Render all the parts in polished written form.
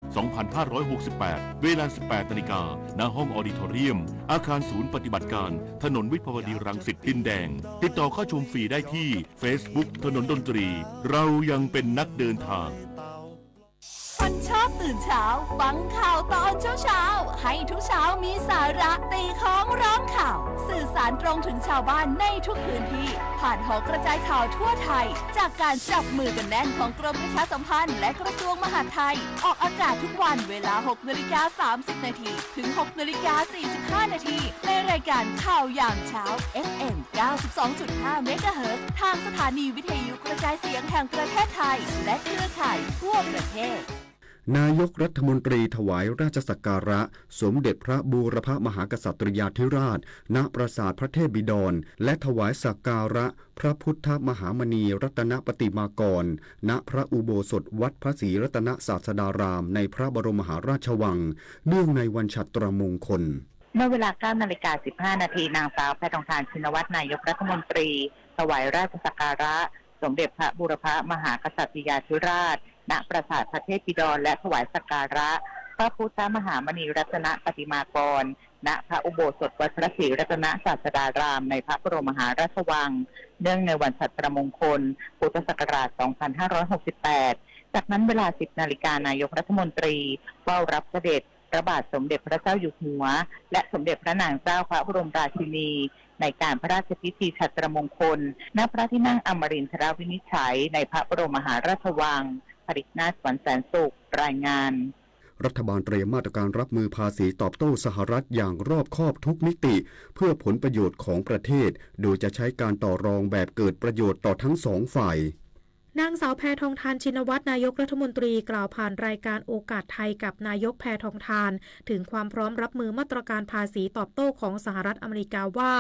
2568 เวลา 18 นาฬิกา ณ ห้องออดิทอเรียม อาคารศูนย์ปฏิบัติการ ถนนวิภาวดีรังสิตดินแดง ติดต่อเข้าชมฟรีได้ที่ Facebook ถนนดนตรี เรายังเป็นนักเดินทางคนชอบตื่นเช้าฟังข่าวตอนเช้าให้ทุกเช้ามีสาระตีของร้องข่าว สื่อสารตรงถึงชาวบ้านในทุกพื้นที่ผ่านหอกระจายข่าวทั่วไทยจากการจับมือกันแน่นของกรมประชาสัมพันธ์และกระทรวงมหาดไทยออกอากาศทุกวันเวลา 6:30 น.ถึง 6:45 น.ในรายการข่าวยามเช้า FM 92.5 เมกะเฮิรตซ์ทางสถานีวิทยุกระจายเสียงแห่งประเทศไทยและเครือข่ายทั่วประเทศนายกรัฐมนตรีถวายราชสักการะสมเด็จพระบูรพมหากษัตริยาธิราชณปราสาทพระเทพบิดรและถวายสักการะพระพุทธมหามณีรัตนปฏิมากรณพระอุโบสถวัดพระศรีรัตนศาสดารามในพระบรมมหาราชวังเนื่องในวันฉัตรมงคลเมื่อเวลา 9:15 น.นางสาวแพทองธารชินวัตรนายกรัฐมนตรีถวายราชสักการะสมเด็จพระบูรพมหากษัตริยาธิราชณปราสาทพระเทพบิดรและถวายสักการะพระพุทธมหามณีรัตนปฏิมากรณพระอุโบสถวัดพระศรีรัตนศาสดารามในพระบรมมหาราชวังเนื่องในวันฉัตรมงคลพุทธศักราช 2568 จากนั้นเวลา 10 นาฬิกานายกรัฐมนตรีเฝ้ารับเสด็จพระบาทสมเด็จพระเจ้าอยู่หัวและสมเด็จพระนางเจ้าพระบรมราชินีในการพระราชพิธีฉัตรมงคลณพระที่นั่งอมรินทรวินิจฉัยในพระบรมมหาราชวังผลิตนาถสวรรค์แสนสุขรายงานรัฐบาลเตรียมมาตรการรับมือภาษีตอบโต้สหรัฐอย่างรอบคอบทุกมิติเพื่อผลประโยชน์ของประเทศโดยจะใช้การต่อรองแบบเกิดประโยชน์ต่อทั้งสองฝ่ายนางสาวแพทองธารชินวัตรนายกรัฐมนตรีกล่าวผ่านรายการโอกาสไทยกับนายกแพทองธารถึงความพร้อมรับมือมาตรการภาษีตอบโต้ของสหรัฐอเมริกาว่า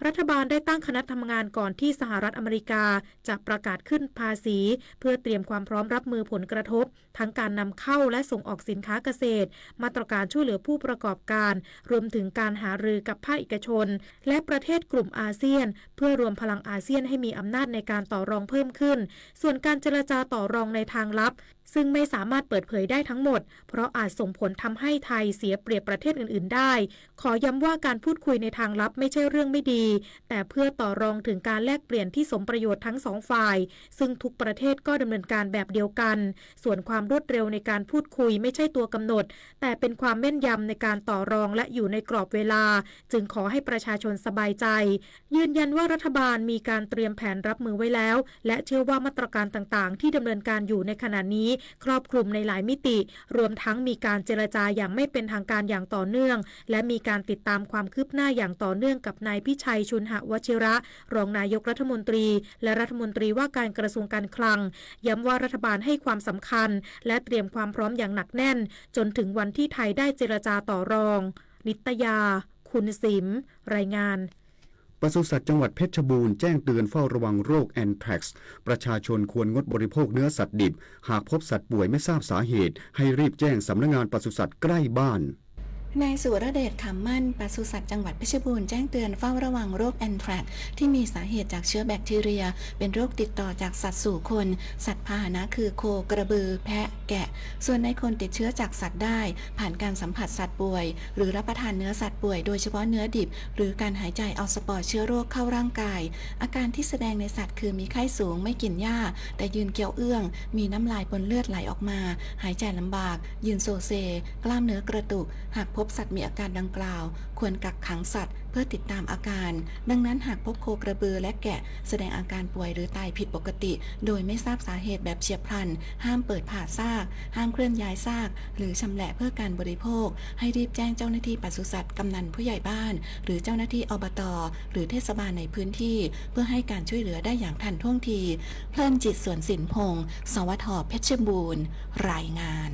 รัฐบาลได้ตั้งคณะทำงานก่อนที่สหรัฐอเมริกาจะประกาศขึ้นภาษีเพื่อเตรียมความพร้อมรับมือผลกระทบทั้งการนำเข้าและส่งออกสินค้าเกษตรมาตรการช่วยเหลือผู้ประกอบการรวมถึงการหารือกับภาคเอกชนและประเทศกลุ่มอาเซียนเพื่อรวมพลังอาเซียนให้มีอำนาจในการต่อรองเพิ่มขึ้นส่วนการเจรจาต่อรองในทางลับซึ่งไม่สามารถเปิดเผยได้ทั้งหมดเพราะอาจส่งผลทำให้ไทยเสียเปรียบประเทศอื่นๆได้ขอย้ำว่าการพูดคุยในทางลับไม่ใช่เรื่องไม่ดีแต่เพื่อต่อรองถึงการแลกเปลี่ยนที่สมประโยชน์ทั้งสองฝ่ายซึ่งทุกประเทศก็ดำเนินการแบบเดียวกันส่วนความรวดเร็วในการพูดคุยไม่ใช่ตัวกำหนดแต่เป็นความแม่นยำในการต่อรองและอยู่ในกรอบเวลาจึงขอให้ประชาชนสบายใจยืนยันว่ารัฐบาลมีการเตรียมแผนรับมือไว้แล้วและเชื่อว่ามาตรการต่างๆที่ดำเนินการอยู่ในขณะนี้ครอบคลุมในหลายมิติรวมทั้งมีการเจรจาอย่างไม่เป็นทางการอย่างต่อเนื่องและมีการติดตามความคืบหน้าอย่างต่อเนื่องกับนายพิชัยชุนหวชิระรองนายกรัฐมนตรีและรัฐมนตรีว่าการกระทรวงการคลังย้ำว่ารัฐบาลให้ความสำคัญและเตรียมความพร้อมอย่างหนักแน่นจนถึงวันที่ไทยได้เจรจาต่อรองนิตยาคุณสิมรายงานปศุสัตว์จังหวัดเพชรบูรณ์แจ้งเตือนเฝ้าระวังโรคแอนแทรกซ์ประชาชนควรงดบริโภคเนื้อสัตว์ดิบหากพบสัตว์ป่วยไม่ทราบสาเหตุให้รีบแจ้งสำนักงานปศุสัตว์ใกล้บ้านนายสุรเดช ขำมั่นปศุสัตว์จังหวัดเพชรบูรณ์แจ้งเตือนเฝ้าระวังโรคแอนแทรกซ์ที่มีสาเหตุจากเชื้อแบคทีเรียเป็นโรคติดต่อจากสัตว์สู่คนสัตว์พาหนะคือโคกระบือแพะแกะส่วนในคนติดเชื้อจากสัตว์ได้ผ่านการสัมผัสสัตว์ป่วยหรือรับประทานเนื้อสัตว์ป่วยโดยเฉพาะเนื้อดิบหรือการหายใจเอาสปอร์เชื้อโรคเข้าร่างกายอาการที่แสดงในสัตว์คือมีไข้สูงไม่กินหญ้าแต่ยืนเกี่ยวเอื้องมีน้ำลายปนเลือดไหลออกมาหายใจลำบากยืนโซเซกล้ามเนื้อกระตุกหากพบสัตว์มีอาการดังกล่าวควรกักขังสัตว์เพื่อติดตามอาการดังนั้นหากพบโคกระบือและแกะแสดงอาการป่วยหรือตายผิดปกติโดยไม่ทราบสาเหตุแบบเฉียบพลันห้ามเปิดผ่าซากห้ามเคลื่อนย้ายซากหรือชำแหละเพื่อการบริโภคให้รีบแจ้งเจ้าหน้าที่ปศุสัตว์กำนันผู้ใหญ่บ้านหรือเจ้าหน้าที่อบต.หรือเทศบาลในพื้นที่เพื่อให้การช่วยเหลือได้อย่างทันท่วงทีเพลินจิตสวนสินพงศ์สวท.เพชรบูรณ์รายงาน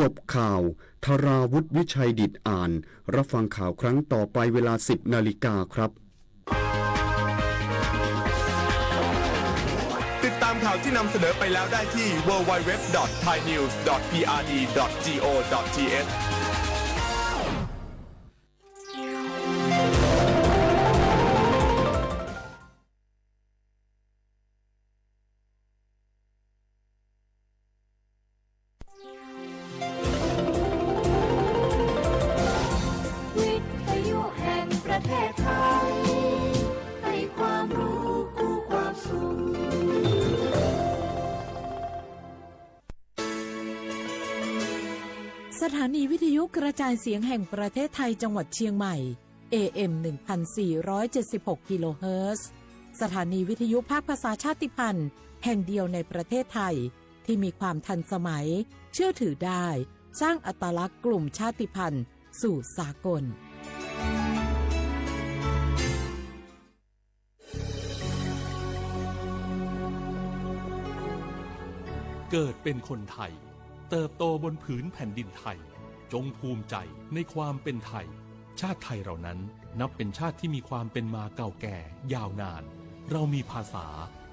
จบข่าวธราวุฒิวิชัยดิษฐ์อ่านรับฟังข่าวครั้งต่อไปเวลา 10 นาฬิกาครับติดตามข่าวที่นำเสนอไปแล้วได้ที่ www.thainews.prd.go.th สถานีวิทยุกระจายเสียงแห่งประเทศไทยจังหวัดเชียงใหม่ AM 1476 กิโลเฮิรตซ์สถานีวิทยุภาคภาษาชาติพันธุ์แห่งเดียวในประเทศไทยที่มีความทันสมัยเชื่อถือได้สร้างอัตลักษณ์กลุ่มชาติพันธุ์สู่สากลเกิดเป็นคนไทยเติบโตบนผืนแผ่นดินไทยจงภูมิใจในความเป็นไทยชาติไทยเรานั้นนับเป็นชาติที่มีความเป็นมาเก่าแก่ยาวนานเรามีภาษา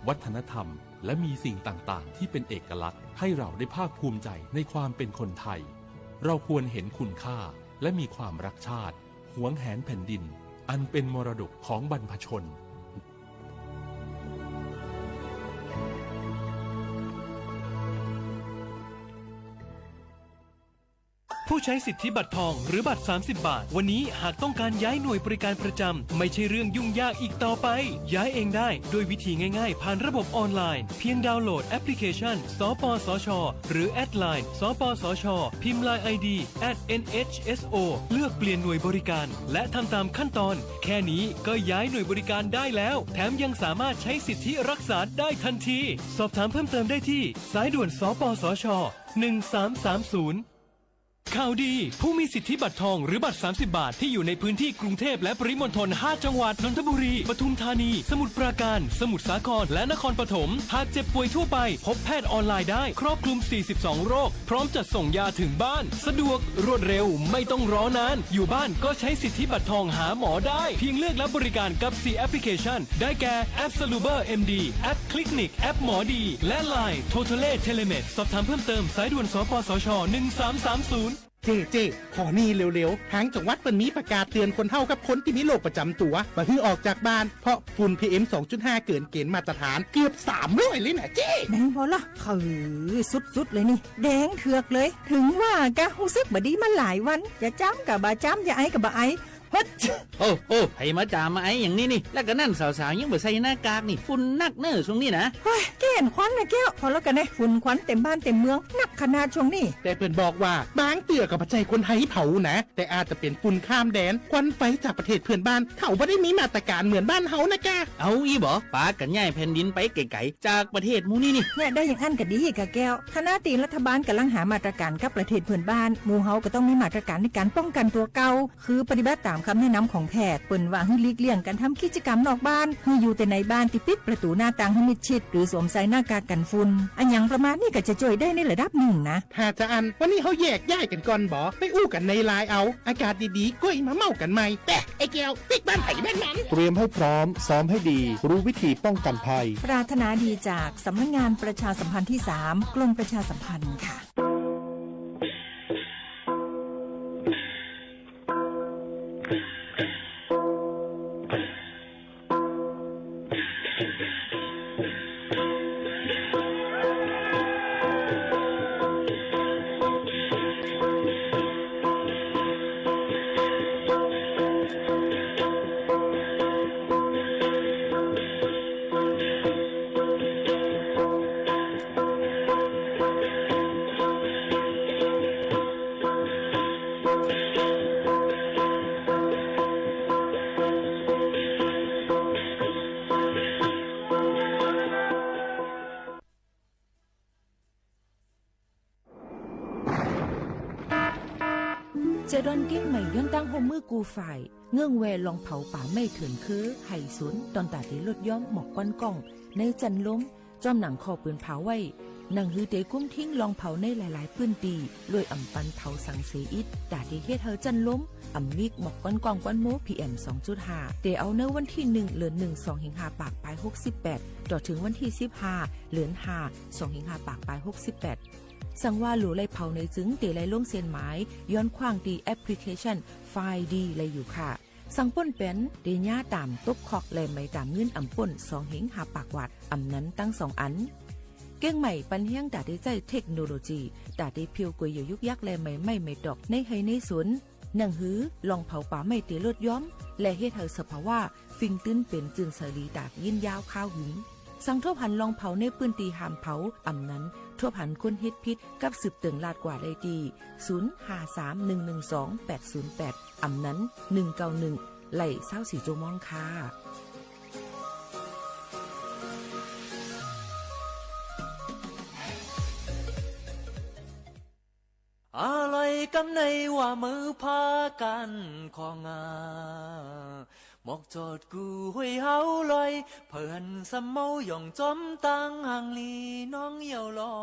วัฒนธรรมและมีสิ่งต่างๆที่เป็นเอกลักษณ์ให้เราได้ภาคภูมิใจในความเป็นคนไทยเราควรเห็นคุณค่าและมีความรักชาติหวงแหนแผ่นดินอันเป็นมรดกของบรรพชนผู้ใช้สิทธิบัตรทองหรือบัตร30 บาทวันนี้หากต้องการย้ายหน่วยบริการประจำไม่ใช่เรื่องยุ่งยากอีกต่อไปย้ายเองได้โดยวิธีง่ายๆผ่านระบบออนไลน์เพียงดาวน์โหลดแอปพลิเคชันสปสช.หรือแอดไลน์สปสช.พิมพ์ LINE ID @NHSO เลือกเปลี่ยนหน่วยบริการและทำตามขั้นตอนแค่นี้ก็ย้ายหน่วยบริการได้แล้วแถมยังสามารถใช้สิทธิรักษาได้ทันทีสอบถามเพิ่มเติมได้ที่สายด่วนสปสช1330ข่าวดีผู้มีสิทธิบัตรทองหรือบัตร30 บาทที่อยู่ในพื้นที่กรุงเทพและปริมณฑล5 จังหวัดนนทบุรีปทุมธานีสมุทรปราการสมุทรสาครและนครปฐมหากเจ็บป่วยทั่วไปพบแพทย์ออนไลน์ได้ครอบคลุม42โรคพร้อมจัดส่งยาถึงบ้านสะดวกรวดเร็วไม่ต้องรอนานอยู่บ้านก็ใช้สิทธิบัตรทองหาหมอได้เพียงเลือกรับบริการกับ4แอปพลิเคชันได้แก่แอป Saluber MD แอป Clinic แอปหมอดีและ LINE Totale Telemed สอบถามเพิ่มเติมสายด่วนสปสช1330เจ๊ขอนี่เร็วๆทางจังหวัดเปิ่นมีประกาศเตือนคนเฒ่ากับคนที่มีโรคประจำตัวบ่ให้ออกจากบ้านเพราะฝุ่น PM 2.5 เกินเกณฑ์มาตรฐานเกือบ300เลยนะเจ๊ไหนพอละสุดๆเลยนี่แดงเถือกเลยถึงว่ากะรู้สึกบ่ดีมาหลายวันอย่าจ้ำกับบ่จ้ำอย่าไอกับบ่ไอโอ้ให้มาจามาไอ้อย่างนี้นี่แล้วก็นั่นสาวๆยังบ่ใส่หน้ากากนี่ฝุ่นนักเนอช่วงนี้นะเฮ้ยแก่นควันนะแก้วพอแล้วกันนะฝุ่นควันเต็มบ้านเต็มเมืองนักขนาดช่วงนี้แต่เพิ่นบอกว่าบางเตือกับปัจจัยคนไทยเผานะแต่อาจจะเป็นฝุ่นข้ามแดนควันไฟจากประเทศเพื่อนบ้านเขาบ่ได้มีมาตรการเหมือนบ้านเฮานะแกเอาอีบ่ปากันย้ายแผ่นดินไปไกลๆจากประเทศหมู่นี่นี่เนี่ยได้อย่างอันก็ดีกะแก้วคณะตีรัฐบาลกำลังหามาตรการกับประเทศเพื่อนบ้านหมู่เฮาก็ต้องมีมาตรการในการป้องกันตัวเก่าคือปฏิบัติตามคำแนะนำของแพทย์เปิ้นว่าให้หลีกเลี่ยงการทำกิจกรรมนอกบ้านให้อยู่แต่ในบ้านที่ปิดประตูหน้าต่างให้มิดชิดหรือสวมใส่หน้ากากกันฝุ่นอันอย่างประมาณนี้ก็จะช่วยได้ในระดับหนึ่งนะถ้าจะอันวันนี้เขาแยกย้ายกันก่อนบ่ไปอู้กันในไลน์เอาอากาศดีๆก็อีมาเมากันใหม่แต่ไอ้แก้วปิดบ้านไผ่แม่นมันเตรียมให้พร้อมซ้อมให้ดีรู้วิธีป้องกันภัยปรารถนาดีจากสำนักงานประชาสัมพันธ์ที่3กรมประชาสัมพันธ์ค่ะเจดอนเก้งใหม่ย้อนตั้งโฮมมือกูฝ่ายเงื่องแวลองเผาป่าไม่เถื่อนคือไห่สวนตอนตาที่ลดย้อมหมอกก้อนกล้องในจันล้มจอมหนังคอปืนเผาไว้หนังฮือเตกุ้มทิ้งลองเผาในหลายๆปืนตีลวยอ่ำปันเผาสังเสอิดตาที่เฮ็ดเฮาจันล้มอ่ำมิกหมอกก้อนกล้องก้อนโม PM 2.5 เตเอาเนื้อวันที่1เดือน1 2หิงหาปากปลาย68ต่อถึงวันที่15เดือน5 2หิงหาปากปลาย68สั่งว่าหลูไล่เผาในจึงเตไล่ล่งเสียนหมายย้อนขว้างตีแอปพลิเคชันไฟล์ดีเลยอยู่ค่ะสั่งป้นเป็นเดญ่าตามตบคอกและไม่ตามเงินอ่ำป่น2หิงหาปากวัดอ่ำนั้นตั้ง2อันเก้งใหม่ปันเฮียงดาได้ใจเทคโนโลยีดาได้เพียวกวยอยู่ยุกยักและไม่ดอกในให้ในสวนหนังหือลองเผาป่าไม่ตีลดย้อมและเฮ็ดให้สภาวะฟิงตื้นเป็นจึงสลีดากยินยาวข้าวหึง สั่งทั่วพันลองเผาในปืนตีหามเผาอำนั้นทั่วพันคนเฮ็ดพิษกับสืบเตืองลาดกว่าได้ดี0531128008อำนั้น191ไหล่24ชั่วโมงค่ะอะไรกำในว่ามือพากันของหมอกจอดกูห้วยเฮาลอยเพิ่นสมเมาหย่องจอมตังห่างลีน้องเหี่ยวลอ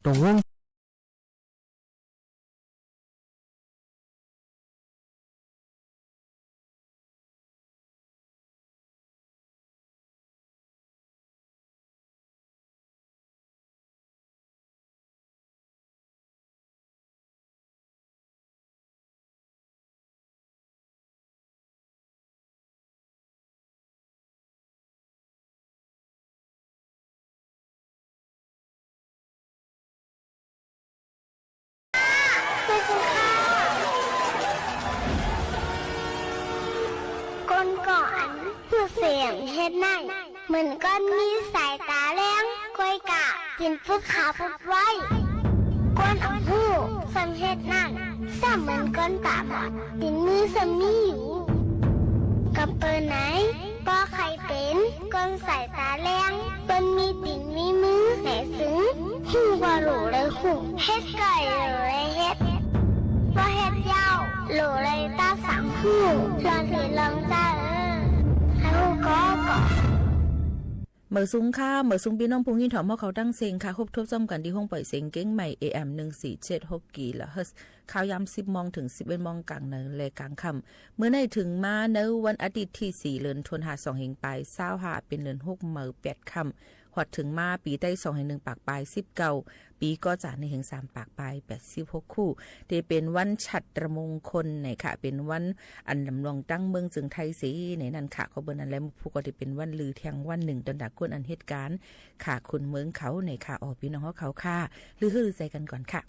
ตรงวงก้นก่อนผู้เสียงเฮ็ดนั่งเหมือนก้อนมีสายตาแรงก้อยกะกินพุดขาพุดไว้ก้นเอาผู้สังเฮ็ดนั่งซ้ำเหมือนก้นตาบอดตินมือสมีอยู่กับเปิดไหนป้อใครเป็นก้นสายตาแรงก้นมีติ่นมีมือไหนซึ้งหูว่าหลูเลยหูเฮ็ดไก่หลูเลยเฮ็ดว่าเฮ็ดยาวหลูเลยตาสังหูลองสิลองจ้าให้หูก็ก่อเมื่อสูงค่าเมื่อสูงพี่น้องพุงยินถอมเขาตั้งเสียงค่ะครบทบซ้ำกันที่ห้องปล่อยเสียงเก้งใหม่ AM 1476กิโลเฮิรตซ์ข่าวยาม10 โมงถึง 11 โมงกลางในและกลางค่ำเมื่อในถึงมาในวันอาทิตย์ที่4เดือนธันวาคม2เฮงปลาย25เป็นเดือน6เมื่อ8ค่ำหอดถึงมาปีใต้2แห่ง1ปากปลาย19ปีก็จะในแห่ง3ปากปลาย86คู่ที่เป็นวันฉัตรมงคลในค่ะเป็นวันอันดำรงตั้งเมืองจึงไทยสีในนั้นค่ะก็เบิ่นอันและผู้ก็ที่เป็นวันลือเที่ยงวัน1ตอนดักกวนอันเหตุการณ์ค่ะคุณเมืองเขาในค่ะออกพี่น้องเขาค่ะลือฮือใจกันก่อนค่ะ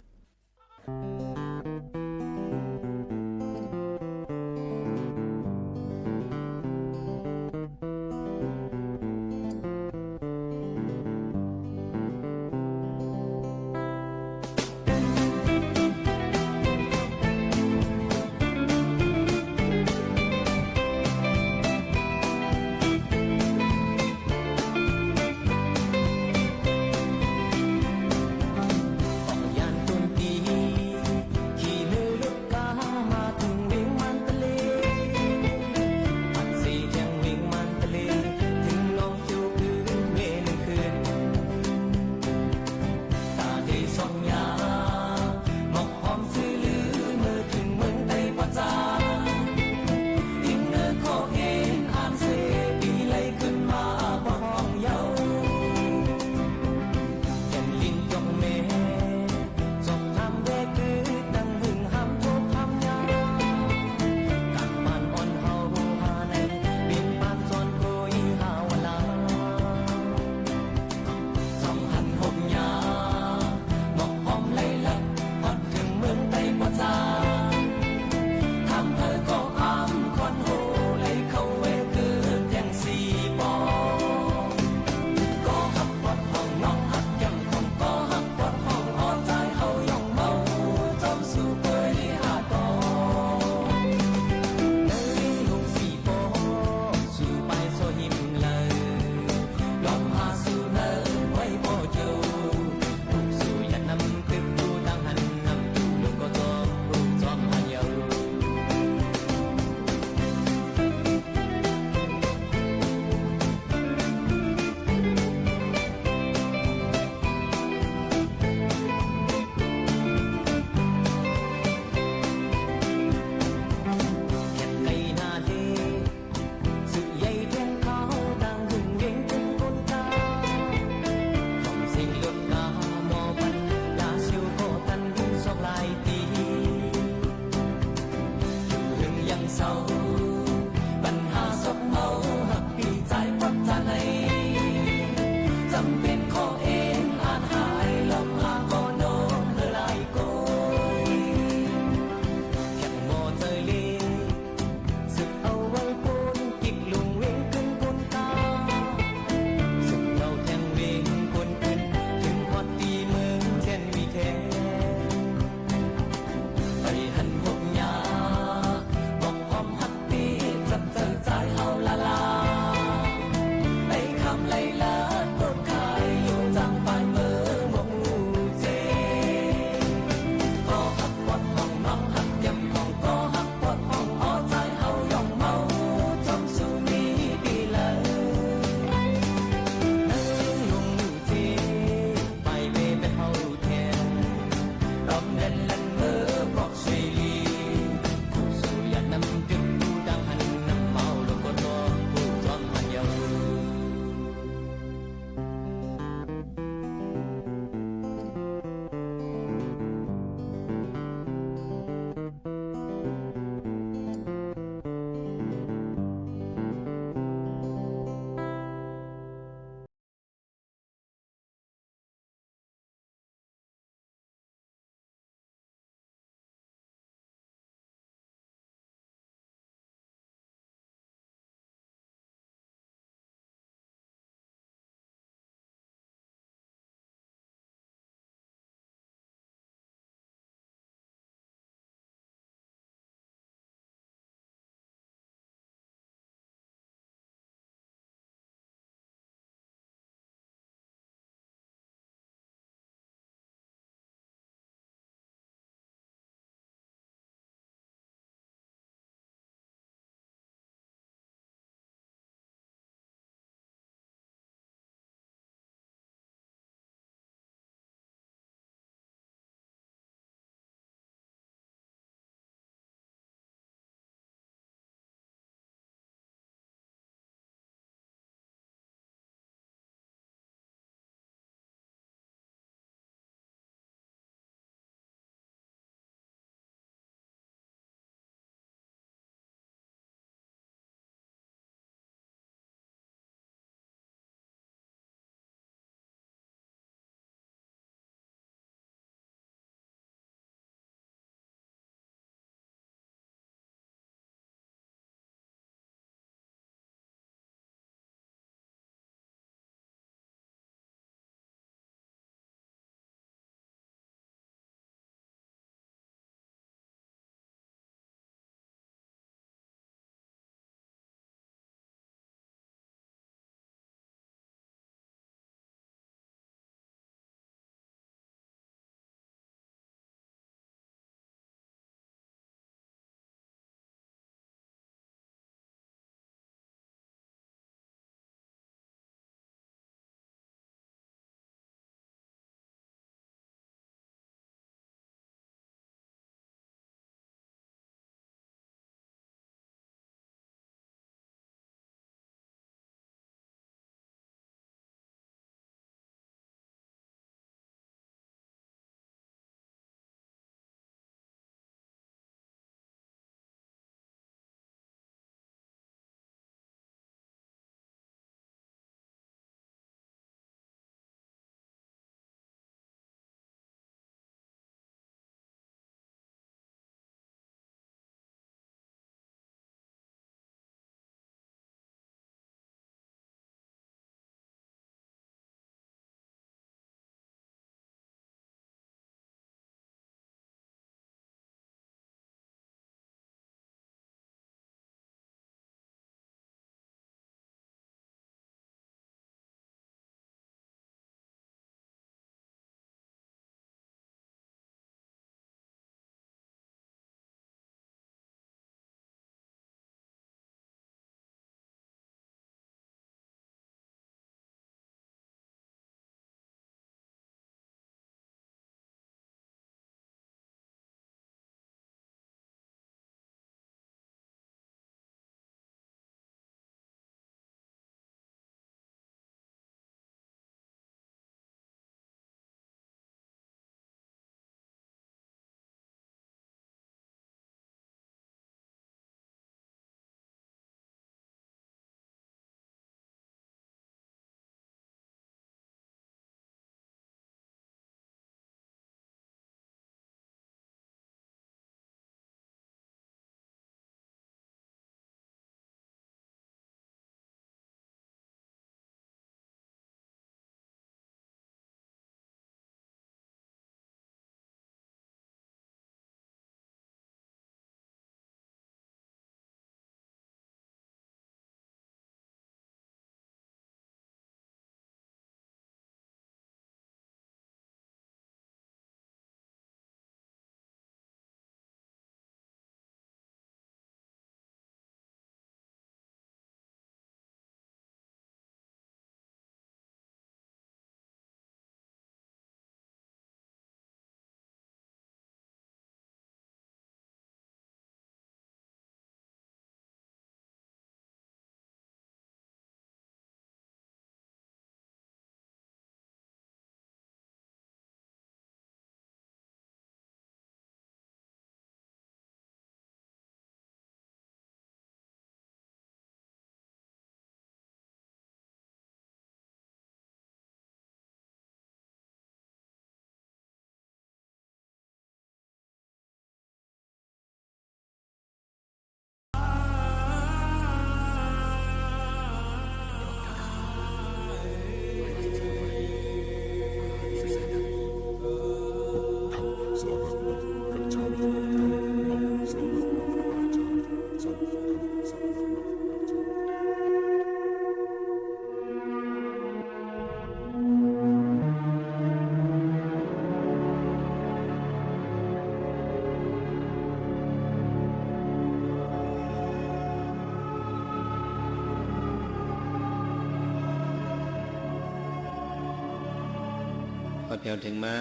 เพียวถึงมา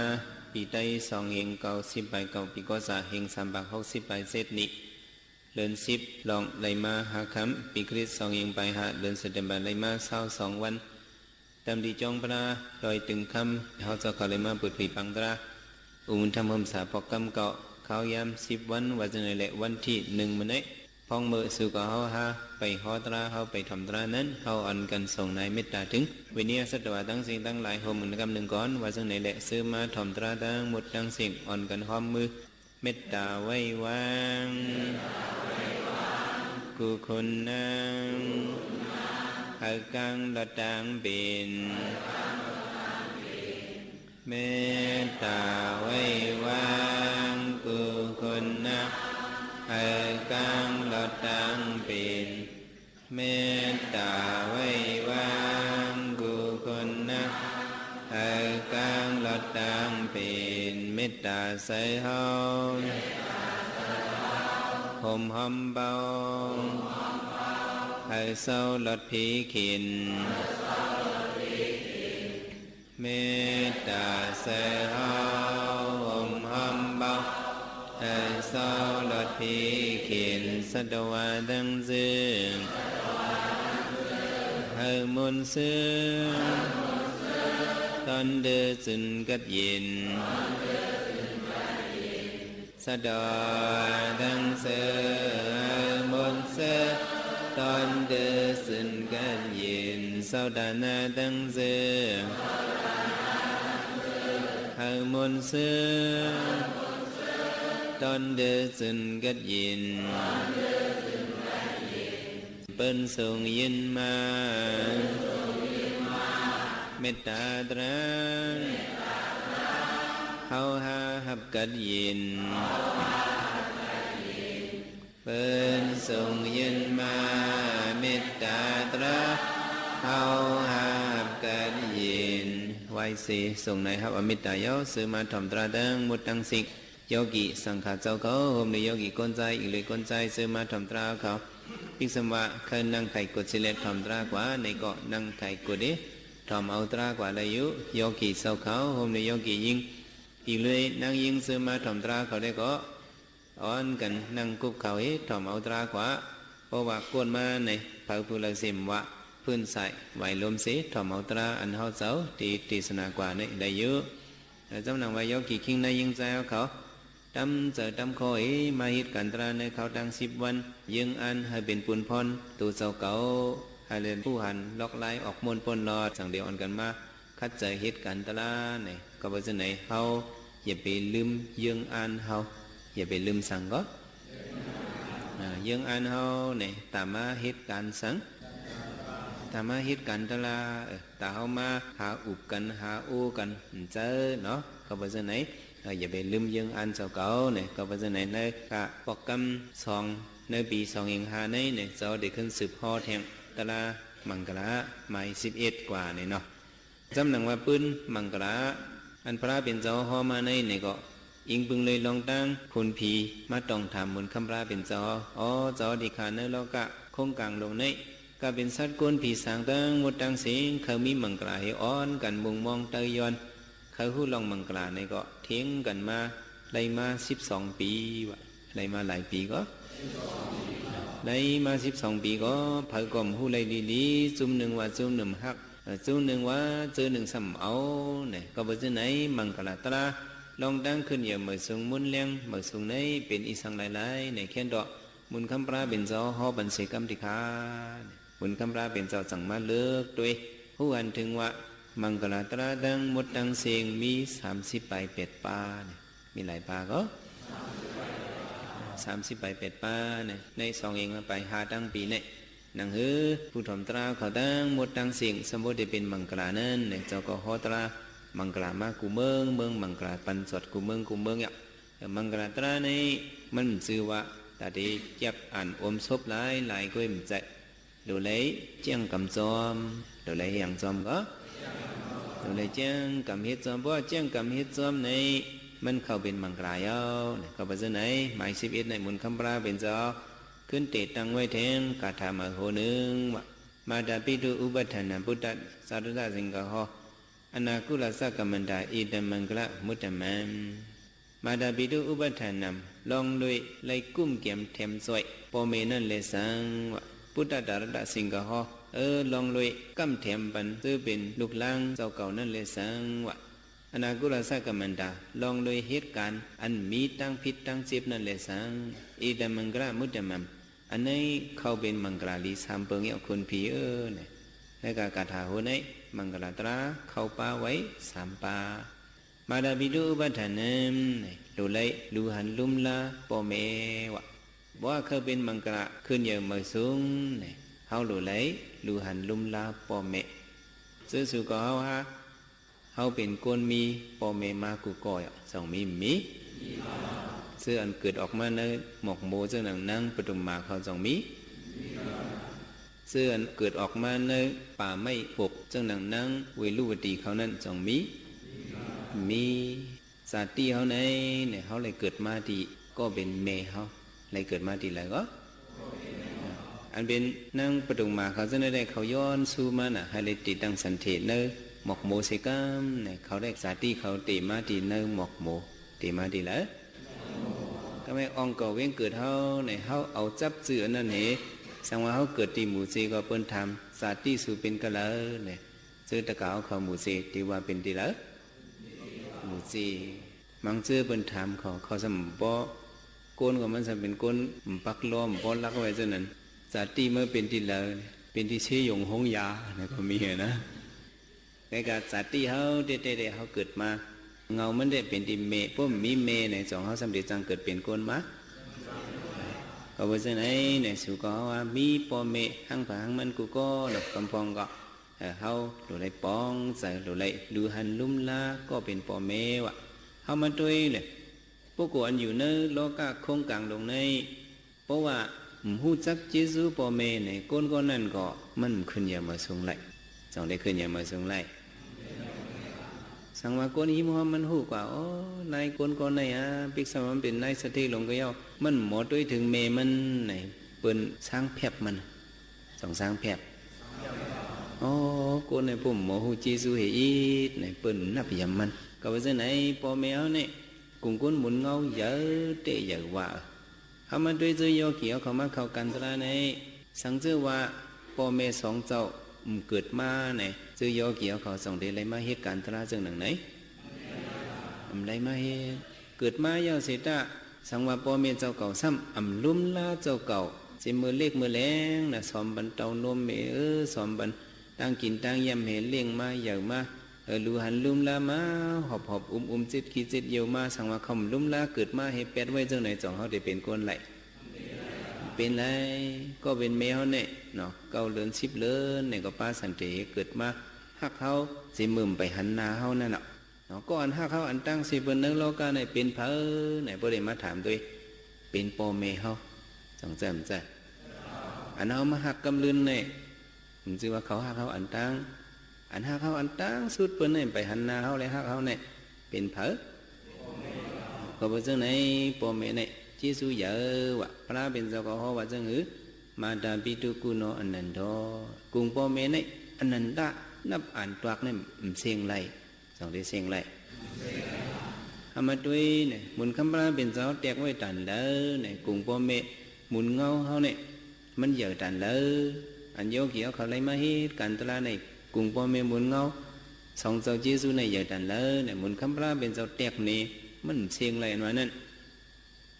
ปีใต้2เฮงเก่า10ใบเก่าปีก็จะเฮง3บาก60ใบเศษนี้เดือน10ลองไหลมาหาคำปีคริสต์2เฮงไปหาเดือน10ไหลมา22วันตามดีจองปราลอยตึงคำเขาจะเขาเลยมาปุดผีปังตราอุมทำหมสาปอกกำเกาะเขายาม10วันวันจะในแหละวันที่1มื้อนี้พองมือสู่ก็เขาหาไปหอตราเขาไปทำตรานั้นเขาอ่อนกันส่งในเมตตาถึงวิญญาสัตวะตั้งสิ่งตั้งหลายโฮมึงกำหนึ่งก้อนว่าจะในแหละซื้อมาทำตราตั้งหมดตั้งสิ่งอ่อนกันหอมมือเมตตาไว้วางกูคนนั่งหากกังละตังเป็นเมตตาไว้วางกูคนนั่งให้กังละตังเป็นเมตตาไว้วางกูคนนักให้กังละตังเป็นเมตตาใส่เฮาห่มหอมเบาให้เศร้าลดผีขินเมตตาใส่เฮาห่มหอมเบาให้เศร้าลดผีขินสัตวะดังซึ่งให้มนต์ซึ่งตอนเดือดจึนกัดเย็นสัตวะดังซึ่งให้มนต์ซึ่งตอนเดือดจึนกัดเย็นเศร้าดานาดังซึ่งให้มนต์ซึ่งตอนเดือดจึนกัดเย็นเปิ้นส่งยินมาเมตตาตรังเฮาหาหับกัดยินเปิ้นส่งยินมาเมตตาตรังเฮาหาหับกัดยินไว้สิส่งในหับอมิตรายาซื้อมาถ่อมตราดังมุดตังสิกโยกิสังขารเจ้าเขาโฮมในโยกิก้นใจอีกเลยก้นใจซื้อมาถ่อมตราเขาพิกษวะเคยนั่งไข่กดสิเลตถ่อมตรากว่าในเกาะนั่งไข่กดดิถ่อมเอาตรากว่าอายุโยกิเศร้าเขาโฮมในโยกิยิงอีกเลยนั่งยิงซื้อมาถ่อมตราเขาได้ก็อ่อนกันนั่งกุบเขาให้ถ่อมเอาตรากว่าเพราะว่ากวนมาในเผาผู้ละสิมวะพื้นใส่ไหวลมสีถ่อมเอาตราอันเฮาเจ้าตีสนากว่าในได้เยอะเจ้าหนังว่าโยกิคิงในยิงใจเขาทำเจอทำคอยมาฮิตกันตราในเขาดัง10วันยังอันให้เป็นปุนพรตูเจ้าเก่าให้เรียนผู้หันล็อกไล่ออกมนปนรอดสั่งเดียวอันกันมาคัดใจฮิตกันตราในก็บอกจะไหนเฮาอย่าไปลืมยังอันเฮาอย่าไปลืมสั่งก็ยังอันเฮาในตามมาฮิตกันสั่งตามมาฮิตกันตราตาเฮามาหาอุบกันหาอูกันเจอเนาะก็บอกจะไหนอย่าไปลืมยังอันเจ้าเก่าเนี่ยก็เป็นในในกะปอกกำสองในปี215ในเนี่ยเจ้าได้ขึ้นสืบฮอแทงตะลามังกระหมาย11กว่าเนี่ยเนาะจำหนังว่าปืนมังกระอันพระเป็นเจ้าฮอมาในเนี่ยก็อิงปึงเลยลองตั้งคุณผีมาต้องถามมุนคำพระเป็นเจ้าอ๋อเจ้าดิขาในโลกะคงกลางลงในก็เป็นสัตว์กวนผีสางตั้งหมดตั้งเสียงเขามีมังกระให้อ่อนกันมุงมองเตยยอนเขาหู้ลองมังกราในก็เทียงกันมาไล่มา12ปีวะไล่มาหลายปีก็ไล่มา12ปีก็เผากลมหู้ไล่ดีๆจุ่มหนึ่งว่าจุ่มหนึ่งหักจุ่มหนึ่งว่าเจอหนึ่งสำเอาเนี่ยก็บอกจะไหนมังกราตราลองตั้งขึ้นอย่าเหมือนทรงมุนเลี้ยงเหมือนทรงในเป็นอีสังหลายๆในเขียนดอกมุนคำปราเป็นเจ้าหอบันเสกรรมติคามุนคำปราเป็นเจ้าสั่งมาเลิกด้วยผู้อันถึงว่ามังกรตราดังหมดดังเสียงมี30 ไป8 ปาเนี่ยมีหลายปาก็30 ไป8 ปาเนี่ยใน2เองไปหาตั้งปีเนี่ยหนังฮือผู้ถ่อมตราเขาดังหมดดังเสียงสมบูรณ์ได้เป็นมังกรนั้นเนี่ยเจ้าก็ฮอตรามังกรมากูเมืองมังกรปันสดกูเมืองเนี่ยมังกรตราในมันชื่อว่าแต่ที่เจ็บอ่านอมศพหลายก็มันใจดูเลยเจียงกำจอมดูเลยอย่างจอมก็ดูเลยเจียงกำเฮ็ดจอมเพราะเจียงกำเฮ็ดจอมในมันเข้าเป็นมังกรเอาเข้าไปที่ไหนหมาย11ในมุนคำปราเป็นเจ้าขึ้นเตะตั้งไว้แทนกาถามาโหนึงมาดาปิตุอุปัฏฐานะพุทธสาธุสิงห์หอ อนาคุลสักกัมมันดาอิดมังกละมุตตมันมาดาบิดุอุปทานัมลองลุยไลกุ้มเกียมเทมสวยปอเมนันเลสังวะพุทธดารดาสิงกะฮอลองลุยกัมเทมปันซื้อเป็นลูกหลางเจ้าเก่านั่นเลสังวะอนาคุลสักกัมมันดาลองลุยเหตุการณ์อันมีตั้งผิดตั้งเจ็บนั่นเลสังอิดมังกละมุตตมันอันนี้เขาเป็นมังกรลีสามเปิงเอาคนผีเนี่ยและก็คาถาหัวนี้มังกรตราเข้าป่าไว้สามป่ามาดาบิดุอุปทานัมลูไลลูหันลุมลาปอเมวะบอกว่าเขาเป็นมังกรขึ้นเยอะมาสูงเนี่ยเขาลูไลลูหันลุมลาปอเมซื้อสุก็เขาฮะเขาเป็นคนมีปอเมมากุกอยสองมีซื้ออันเกิดออกมาในหมอกโมเจ้าหนังนั่งปฐุมมาเขาสองมีเสื้อเกิดออกมาในป่าไม้ปกเจ้าหนังนั่งเวลุวตีเขานั้นจงมีสาตีเขาในเนี่ยเขาเลยเกิดมาดีก็เป็นเมเขาเลยเกิดมาดีแล้วก็อันเป็นนั่งปฐุมมาเขาจะได้เขาย้อนสู้มาน่ะให้เลยติดตั้งสันเทเนอหมอกโมเสกัมเนี่ยเขาได้สาตีเขาตีมาดีเนอหมอกโมตีมาดีแล้วก็ไม่องก่อเว้งเกิดเขาเนี่ยเขาเอาจับเสือนั่นเหสังว่าเขาเกิดที่หมู่เซก็เปิ้นทำสาธิสู่เป็นกะละเนี่ยซื้อตะกาวเขาหมู่เซที่ว่าเป็นที่ละหมู่เซมังซื้อเปิ้นทำเขาสมบ่โกนก็มันสมเป็นโกนปักล้อมบ่ลักไว้ซะนั้นสาธิเมื่อเป็นที่ละเป็นที่เชยงหงยาเนี่ยก็มีนะแต่ก็สาธิเขาเด็ดๆเขาเกิดมาเงามันได้เป็นที่เมพวกมีเมในสองเขาสำเร็จจังเกิดเป็นโกนมาก็ว่าจะไหนเนี่ยสุก็ว่ามีปอเมหังผาหังมันกูก็หลบกำปองก็เฮาหลุดไหลปองใส่หลุดไหลดูหันลุ่มลาก็เป็นปอเมวะเฮามาด้วยเลยพวกกูอันอยู่ในโลกะคงกลางลงในเพราะว่าหูจักเจซูปอเมเนี่ยก้นก็นั่นก็มันขึ้นอย่ามาทรงไหลจงได้ขึ้นอย่ามาทรงไหลสังว่าคนนี้มันหูกว่าโอ้นายคนก่อนนายปิกสมันเป็นนายสถิลงก็ย่อมันหมดด้วยถึงเมมันไหนเปิ้นสร้างแผบมันสองสร้างแผบโอ้คนในผมหมอหูจีซูเฮีไหนเปิ้นนับยำมันก็ว่าจะไหนปอแมวเนี่ยกุ้งก้นหมุนเงาเยอะเตะเยอะว่าเขามาด้วยเจอยอเขียวเขามาเข้ากันตราในสังเจอว่าปอแมสองเจ้าเกิดมาเนี่ยเจอยอเกี่ยวเขาส่งเดลัยมาเหตุการณ์ตราจังหนังไหนไรมาเหตุเกิดมายาวเสตะสังว่าปอเมเจ้าเก่าซ้ำลุ่มลาเจ้าเก่าเจมือเล็กมือแรงนะสอมบันเตานมเมสอมบันตั้งกินตั้งยำเห็นเลี้ยงมาใหญ่มาลูหันลุ่มลามาหอบจิตขี้จิตเยี่ยวมาสังว่าคำลุ่มลาเกิดมาให้แปดไว้จังไหนจ่องเขาได้เป็นก้นไหลเป็นไรก็เป็นแมวเนี่ยเนาะเก่าเลือน10เลือนเนี่ยก็ป้าสันติเกิดมาหักเขาสิมึมไปหันนาเขานั่นเนาะก็อันหักเขาอันตั้งสิบนนึงโลกาเนี่ยเป็นเพอเนี่ยประเดี๋ยวมาถามด้วยเป็นปอเมเขาจังแจ่มใจอันเขามาหักกำลืนเนี่ยผมชื่อว่าเขาหักเขาอันตั้งอันหักเขาอันตั้งสุดเปิ้นเนี่ยไปหันนาเขาเลยหักเขาเนี่ยเป็นเพอก็บอกจังไหนปอเมเนี่ยจีสุเยอะวะพระเป็นเจ้าก็ฮอว่าจังหือมาดาปิตุกุโนอนันโดกุงปอเมเนี่ยอนันตะนับอ่านตัวเนี่ยเสียงไรสองได้เสียงไรทำมาด้วยเนี่ยหมุนคำพระเป็นเจ้าแตกไว้ตันเลยเนี่ยกุงปอเมหมุนเงาเขาเนี่ยมันเยอะตันเลยอันโยกเกี่ยวเขาเลยมาเหตุการตลาเนี่ยกุงปอเมหมุนเงาสองเจ้าจีสุเนี่ยเยอะตันเลยเนี่ยหมุนคำพระเป็นเจ้าแตกนี่มันเสียงไรอันว่านั้น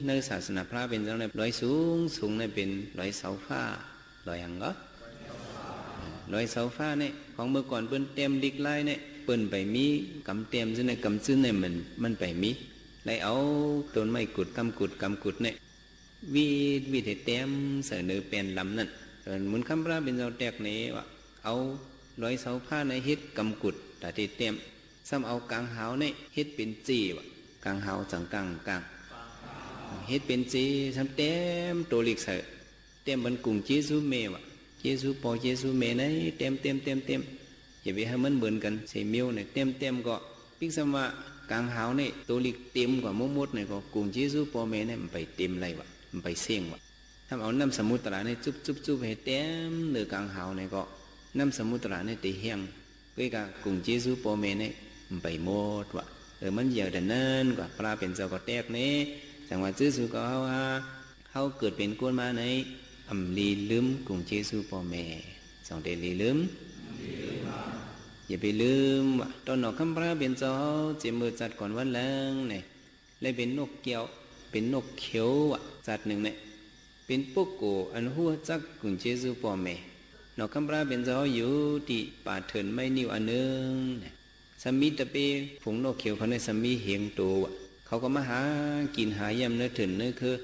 ในศาสนาพระเป็นเจ้าในร้อยสูงในเป็นร้อยเสาฟ้าร้อยหังก็ร้อยเสาฟ้าเนี่ยของเมื่อก่อนเปิ้นเต็มดิกไล่เนี่ยเปิ้นไปมีกำเต็มซึ่งในกำซึ้งเนี่ยมันไปมีไล่เอาต้นไม้กุดกำกุดเนี่ยวิธีเต็มเสนอเป็นลำนั่นหมุนคำพระเป็นเจ้าแตกนี้ว่าเอาร้อยเสาฟ้าในเฮ็ดกำกุดแต่ที่เต็มซ้ำเอากลางหาวเนี่ยเฮ็ดเป็นจีว่ะกลางหาวจังกลางเฮ็ดเป็นจีทำเต็มตัวลิกเสเต็มบนกลุ่มเจซูเมวะเจซูปอเจซูเมนี่เต็มอย่าไปให้มันเหมือนกันเสียมิวเนี่ยเต็มก็พิกษว่ากลางหาวนี่ตัวลิกเต็มกว่ามุดเนี่ยก็กลุ่มเจซูปอเมเนี่ยมันไปเต็มไรวะมันไปเสี่ยงวะถ้าเอาน้ำสมุทรเนี่ยจุบให้เต็มเนื้อกลางหาวเนี่ยก็น้ำสมุทรเนี่ยตีเฮียง cái cả cùng chế su po mẹ này bảy một vậyมันเยอะแต่นั้นกว่าปลาเป็นเจ้าก็แตกนี้จังหวะซื้อสูก็เฮาเกิดเป็นก้นมาในลีลืมกรุงเจสูพ่อแม่สองเดลีลืมอย่าไปลืมว่าตอนนอกคำพระเป็นเจ้าเจมือจัดก่อนวันแรงเนี่ยเลยเป็นนกเกี่ยวเป็นนกเขียวจัดหนึ่งเนี่ยเป็นปุ๊กโกอันหัวจักกรุงเจสูพ่อแม่นอกคำพระเป็นเจ้าอยู่ที่ป่าเถินไม่นิ่วอันนึงสามีตะเปผงนกเขียวเขาในสามีเหียงโตเขาก็มาหากินหายำเนื้อถึนเนื้อคือ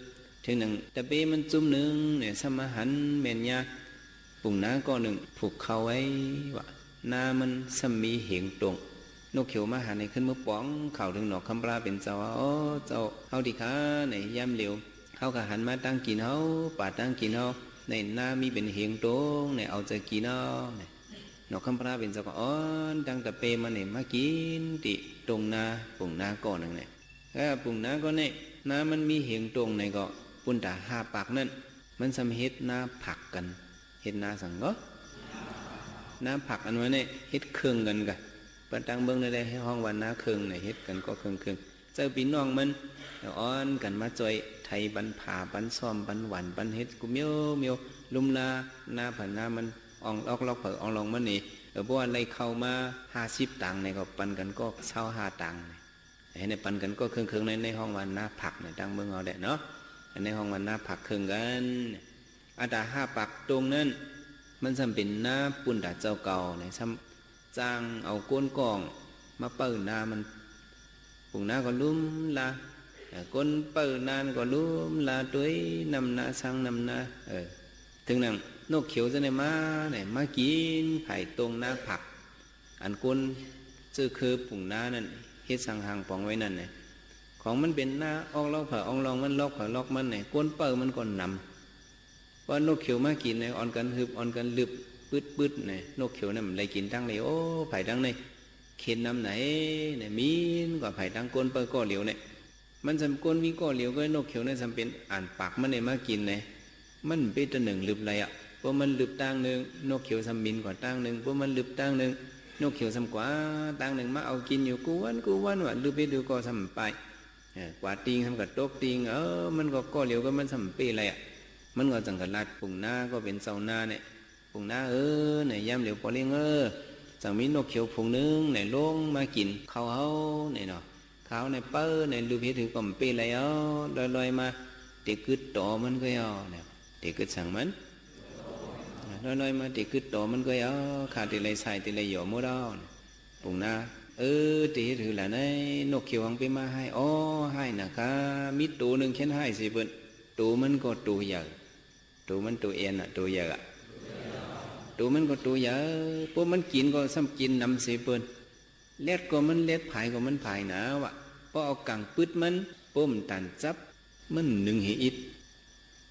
ถึงหนึ่งตะเปมันจุ่มหนึ่งเนี่ยสมหันแม่นยาปุ่งน้าก็หนึ่งผูกเขาไว้ว่านามันสามีเหียงตรงนกเขียวมาหาในขึ้นมือป้องเข่าถึงหนอกคำปลาเป็นเจ้าอ๋อเจ้าเฮาดีขาในยำเหลียวเขาก็หันมาตั้งกินเฮาป่าตั้งกินเฮาในนามีเป็นเหียงตรงในเอาใจกินเฮานกคำพระเป็นเจ้าก็อ้อนดังตะเปมาเนี่ยมากินติตรงนาปุ่งนาก่อนหนึ่งเนี่ยปุ่งนาก็เนี่ยนามันมีเหียงตรงในก็ปุ่นตาหาปากนั่นมันสำเฮ็ดนาผักกันเฮ็ดนาสังก็นาผักอันไว้เนี่ยเฮ็ดเครื่องกันกันปันตังเบิ้งได้ให้ห้องวันนาเครื่องเนี่ยเฮ็ดกันก็เครื่องเจ้าปีน้องมันอ้อนกันมาจอยไทยบันผ่าบันซ้อมบันหวานบันเฮ็ดกูเมียวลุมนาผันนามันอองลอกเผออองลองมันนี่เพราะว่าอะไรเข้ามา50 ตังค์ในก็ปันกันก็25 ตังค์ในปันกันก็เครื่องในห้องวันหน้าผักในตังเมืองเอาเด็ดเนาะในห้องวันหน้าผักเครื่องกันอาตา5 ปักตรงนั้นมันจำเป็นหน้าปุ่นดาเจ้าเก่าในซ้ำจ้างเอาก้นกองมาเปิดหน้ามันปุ่งหน้าก็ลุ่มละก้นเปิดหน้าก็ลุ่มละด้วยนำหน้าช่างนำหน้าถึงนั่งนกเขียวจะไหนมากินไผ่ตรงหน้าผักอันก้นซื้อคือปุ่งหน้านั่นเฮ็ดสังหางปองไว้นั่นเนี่ยของมันเป็นหน้าออกลอกเผออองลองมันลอกเผอลอกมันเนี่ยก้นเปิดมันก่อนนำว่านกเขียวมากินเนี่ยอ่อนกันฮึบอ่อนกันลึบปืดเนี่ยนกเขียวเนี่ยมันเลยกินตั้งเลยโอ้ไผ่ตั้งเนี่ยเข็นน้ำไหนเนี่ยมีนกว่าไผ่ตั้งก้นเปิดก้อเหลียวเนี่ยมันจำก้นมีก้อเหลียวก็นกเขียวเนี่ยจำเป็นอ่านปากมันเนี่ยมากินเนี่ยมันเป็นตัวหนึ่งลึบอะไรเพราะมันลึบตั้งหนึ่งนกเขียวซ้ำมินกว่าตั้งหนึ่งเพราะมันลึบตั้งหนึ่งนกเขียวซ้ำกว่าตั้งหนึ่งมาเอากินอยู่กูวันว่าลึบไปดูก็ซ้ำไปกว่าติงทำกับโต๊ะติงมันก็เหลียวก็มันซ้ำเปอะไรมันก็จังกับลาดปุ่งหน้าก็เป็นเสาหน้าเนี่ยปุ่งหน้าเนี่ยย่ำเหลียวพอเลี้ยงจังมีนกเขียวผงนึงเนี่ยลงมากินข้าวเฮาเนี่ยเนาะข้าวเนี่ยเนี่ยลึบไปถือก็เปอะไรลอยมาเด็กกึดต่อมันก็เนี่ยเด็กกึดสั่งมันน้อยมาติขึ้นต่อมันก็ขาดติเลยใส่ติเลยหย่อมัวดอนปุ่งนาติถือละในนกเขียวหังไปมาให้ให้นะคะมิดตัวหนึ่งเช่นให้สิเปิ้นตัวมันก็ตัวใหญ่ตัวมันตัวเอ็นตัวใหญ่ตัวมันก็ตัวใหญ่พวกมันกินก็ซ้ำกินนำสิเปิ้นเล็ดก็มันเล็ดผายก็มันผายหนาวะพอเอากังปืดมันปุ่มตันจับมันหนึ่งหิอิด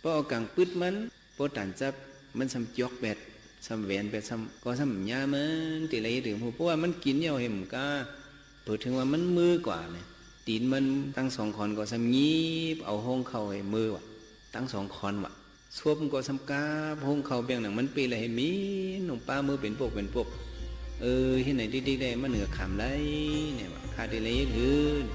พอเอากังปืดมันพอตันจับมันซ้ำจอกแบดซ้ำแหวนแบดซ้ำก็ซ้ำยามันตีอะไรถึงเพราะว่ามันกินเยอะเห็นก็เปิดถึงว่ามันมือกว่าเนี่ยตีนมันตั้ง2 คอนก็ซ้ำยีบเอาห้องเข่าให้มือว่ะตั้ง2 คอนว่ะสวบก็ซ้ำกาห้องเข่าเบียงหนังมันปีอะไรให้มีหนุ่มป้ามือเป็นพวกที่ไหนดีๆได้มันเหนือขามได้เนี่ยว่ะขาดตีอะไรยืน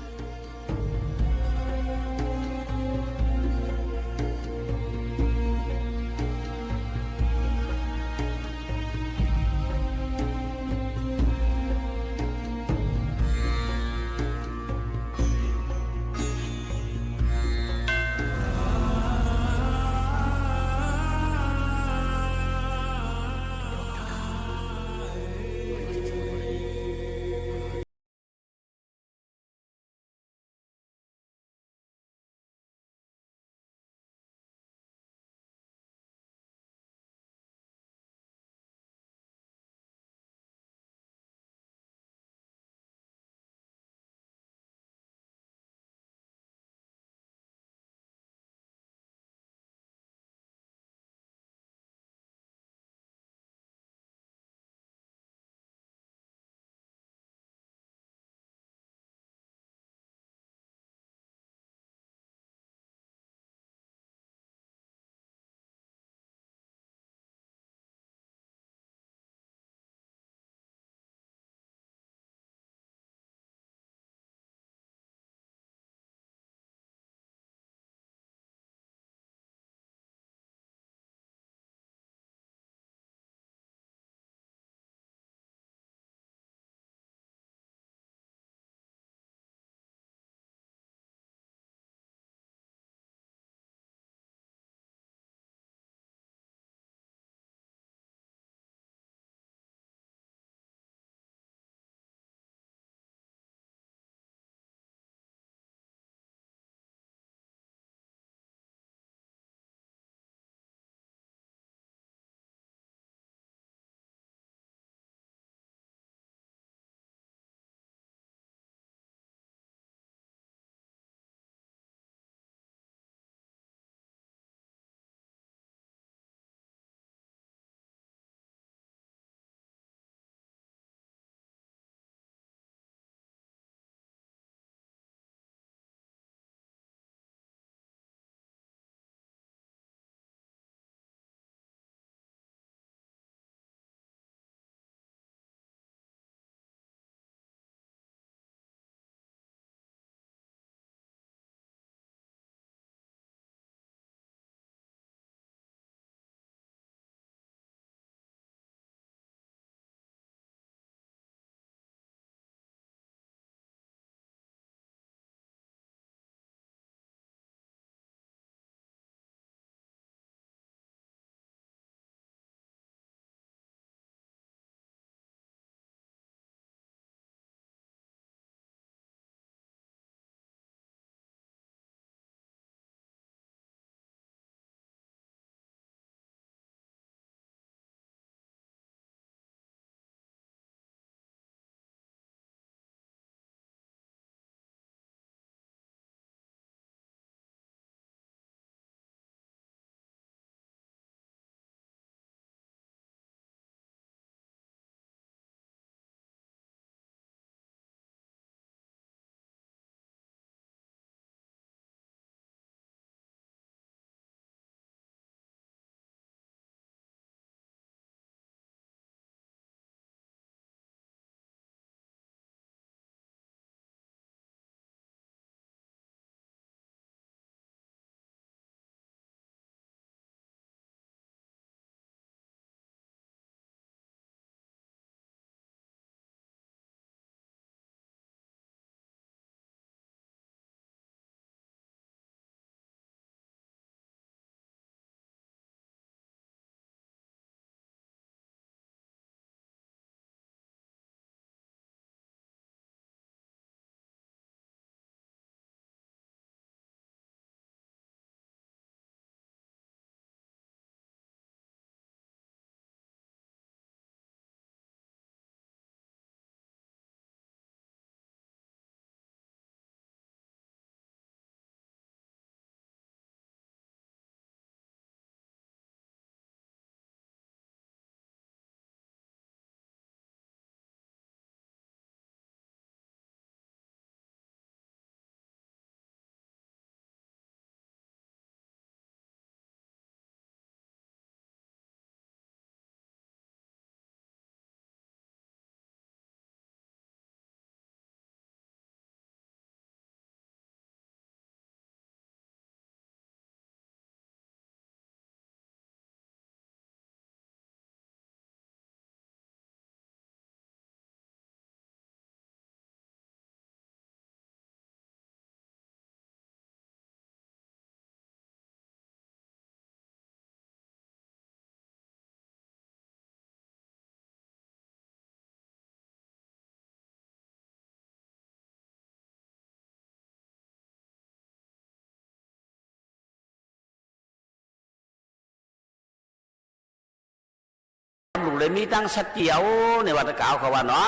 เลยมีตั้งสติเอาในวัดกล่าวเขาว่าเนาะ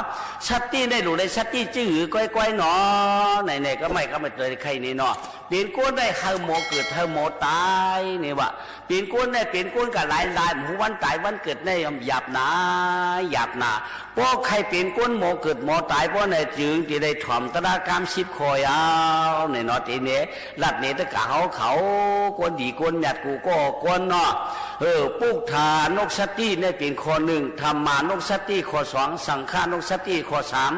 สติได้หลุเลยสติจื้อก้อยๆเนาะไหนๆก็ไม่เลยใครนี่เนาะเปลี่ยนก้นได้เฮาโมเกิดเฮาโมตายนี่ว่าเปลี่ยนก้นได้เปลี่ยนก้นกับหลายๆหมู่วันตายวันเกิดได้หยาบหนาพวกใครเปลี่ยนก้นโมเกิดโมตายเพราะในจึงที่ได้ถ่อมตระกรรมสิบคอยเอาในเนาะทีนี้ลัดนี้ตะกะเขาก้นดีก้นหยัดกูก็ก้นเนาะปุกฐานกสติเนี่ยเป็นข้อหนึ่งธรรมานกสติข้อสองสังขารนกสติข้อสาม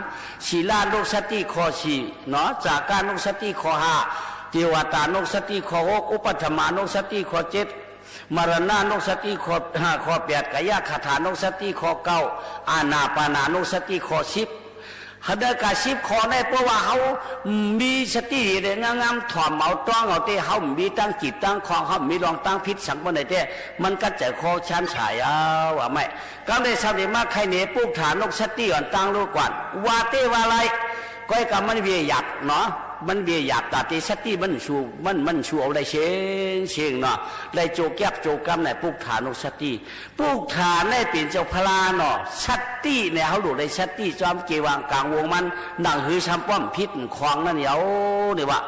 ศีลานกสติข้อสี่เนาะจากการนกสติข้อห้าเทวตานกสติข้อหกอุปัฏฐานกสติข้อเจ็ดมรณานกสติข้อห้าข้อแปดกายคาถานกสติข้อเก้าอานาปานานกสติข้อสิบฮัดกาสิบข้อได้เพราะว่าเขามีสติเรื่องงามถ่อมเอาต้องเอาเตะเขามีตั้งจิตตั้งคองเขามีลองตั้งพิษสังวันไหนเตะมันก็จะข้อชั้นฉายเอาว่าไม่ก็ได้สำเร็จมากใครเนี่ยปุกฐานนกสติอ่อนตั้งรู้ก่อนว่าเตะว่าอะไรก็ไอ้กับมันเวียหยับเนาะมันเบียหยาบตาตีสติมันชูเอาได้เชียงเนาะได้โจแก็บโจกรรมในปุกฐานสติปุกฐานได้เป็นเจ้าพลาเนาะสติเนี่ยเขาดูได้สติจอมเกวางกลางวงมันดังหือช้ำป้อมพิษคลองนั่นเหรอเนี่ยว่า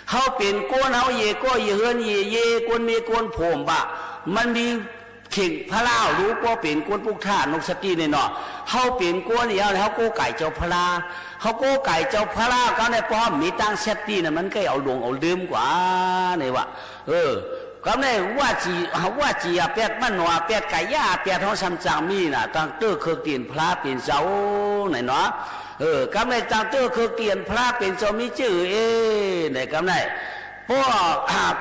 เขาเป็นโกนเขาเยก็เฮือนเยกวนมีกวนผมบะมันมีเข่งพระเล่ารู้ว่าเป็นกวนปุกฐานสติเนี่ยเนาะเขาเป็นกวนเนี่ยเขาโกไก่เจ้าพลาเขาโก้ไก่เจ้าพระราเขาในป้อมมีตั้งเซตตี้นะมันก็เอาลงเอาลืมกว่าเนี่ยวะก็ในว่าจีเปียกมันหนัวเปียกไก่ย่าเปียกท้องซ้ำจางมีน่ะตั้งเตื้อเครือเตียนพระเป็นเจ้าไหนเนาะก็ในตั้งเตื้อเครือเตียนพระเป็นเจ้ามีชื่อไหนก็ในเพราะ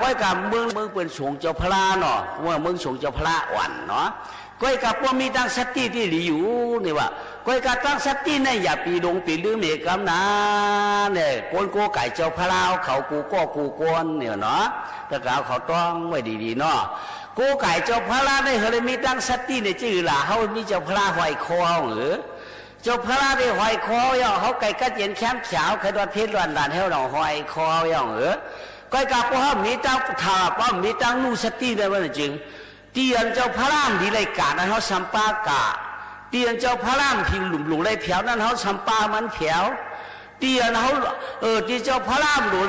ก้อยกับเมืองเป็นสงเจ้าพระเนาะว่าเมืองสงเจ้าพระอ่อนเนาะก้อยกับพวกมีตั้งสติที่หลีอยู่นี่ว่าก้อยกับตั้งสติในอย่าปีดงปีลืมเมกำนาเนี่ยโกนโกไก่เจ้าพระลาวเขากูก็กูโกนเนี่ยเนาะแต่กล่าวเขาต้องไว้ดีๆเนาะโกไก่เจ้าพระลาวได้เฮเลยมีตั้งสติในชื่อล่ะเขามีเจ้าพระหอยคอหรือเจ้าพระได้หอยคอย่อเขาไก่ก็เย็นแคมขาวใครโดนเพชรด่านเฮาหนองหอยคอย่อหรือก้อยกับพวกมีตั้งถาป้อมมีตั้งนูสติในวันจริงเตียนเจ้าพระรามดีไรกานั้นเขาสัมปากาเตียนเจ้าพระรามพิงหลุมไรเผียวนั้นเขาสัมปามันเผียวเตียนเขาที่เจ้าพระรามหลุ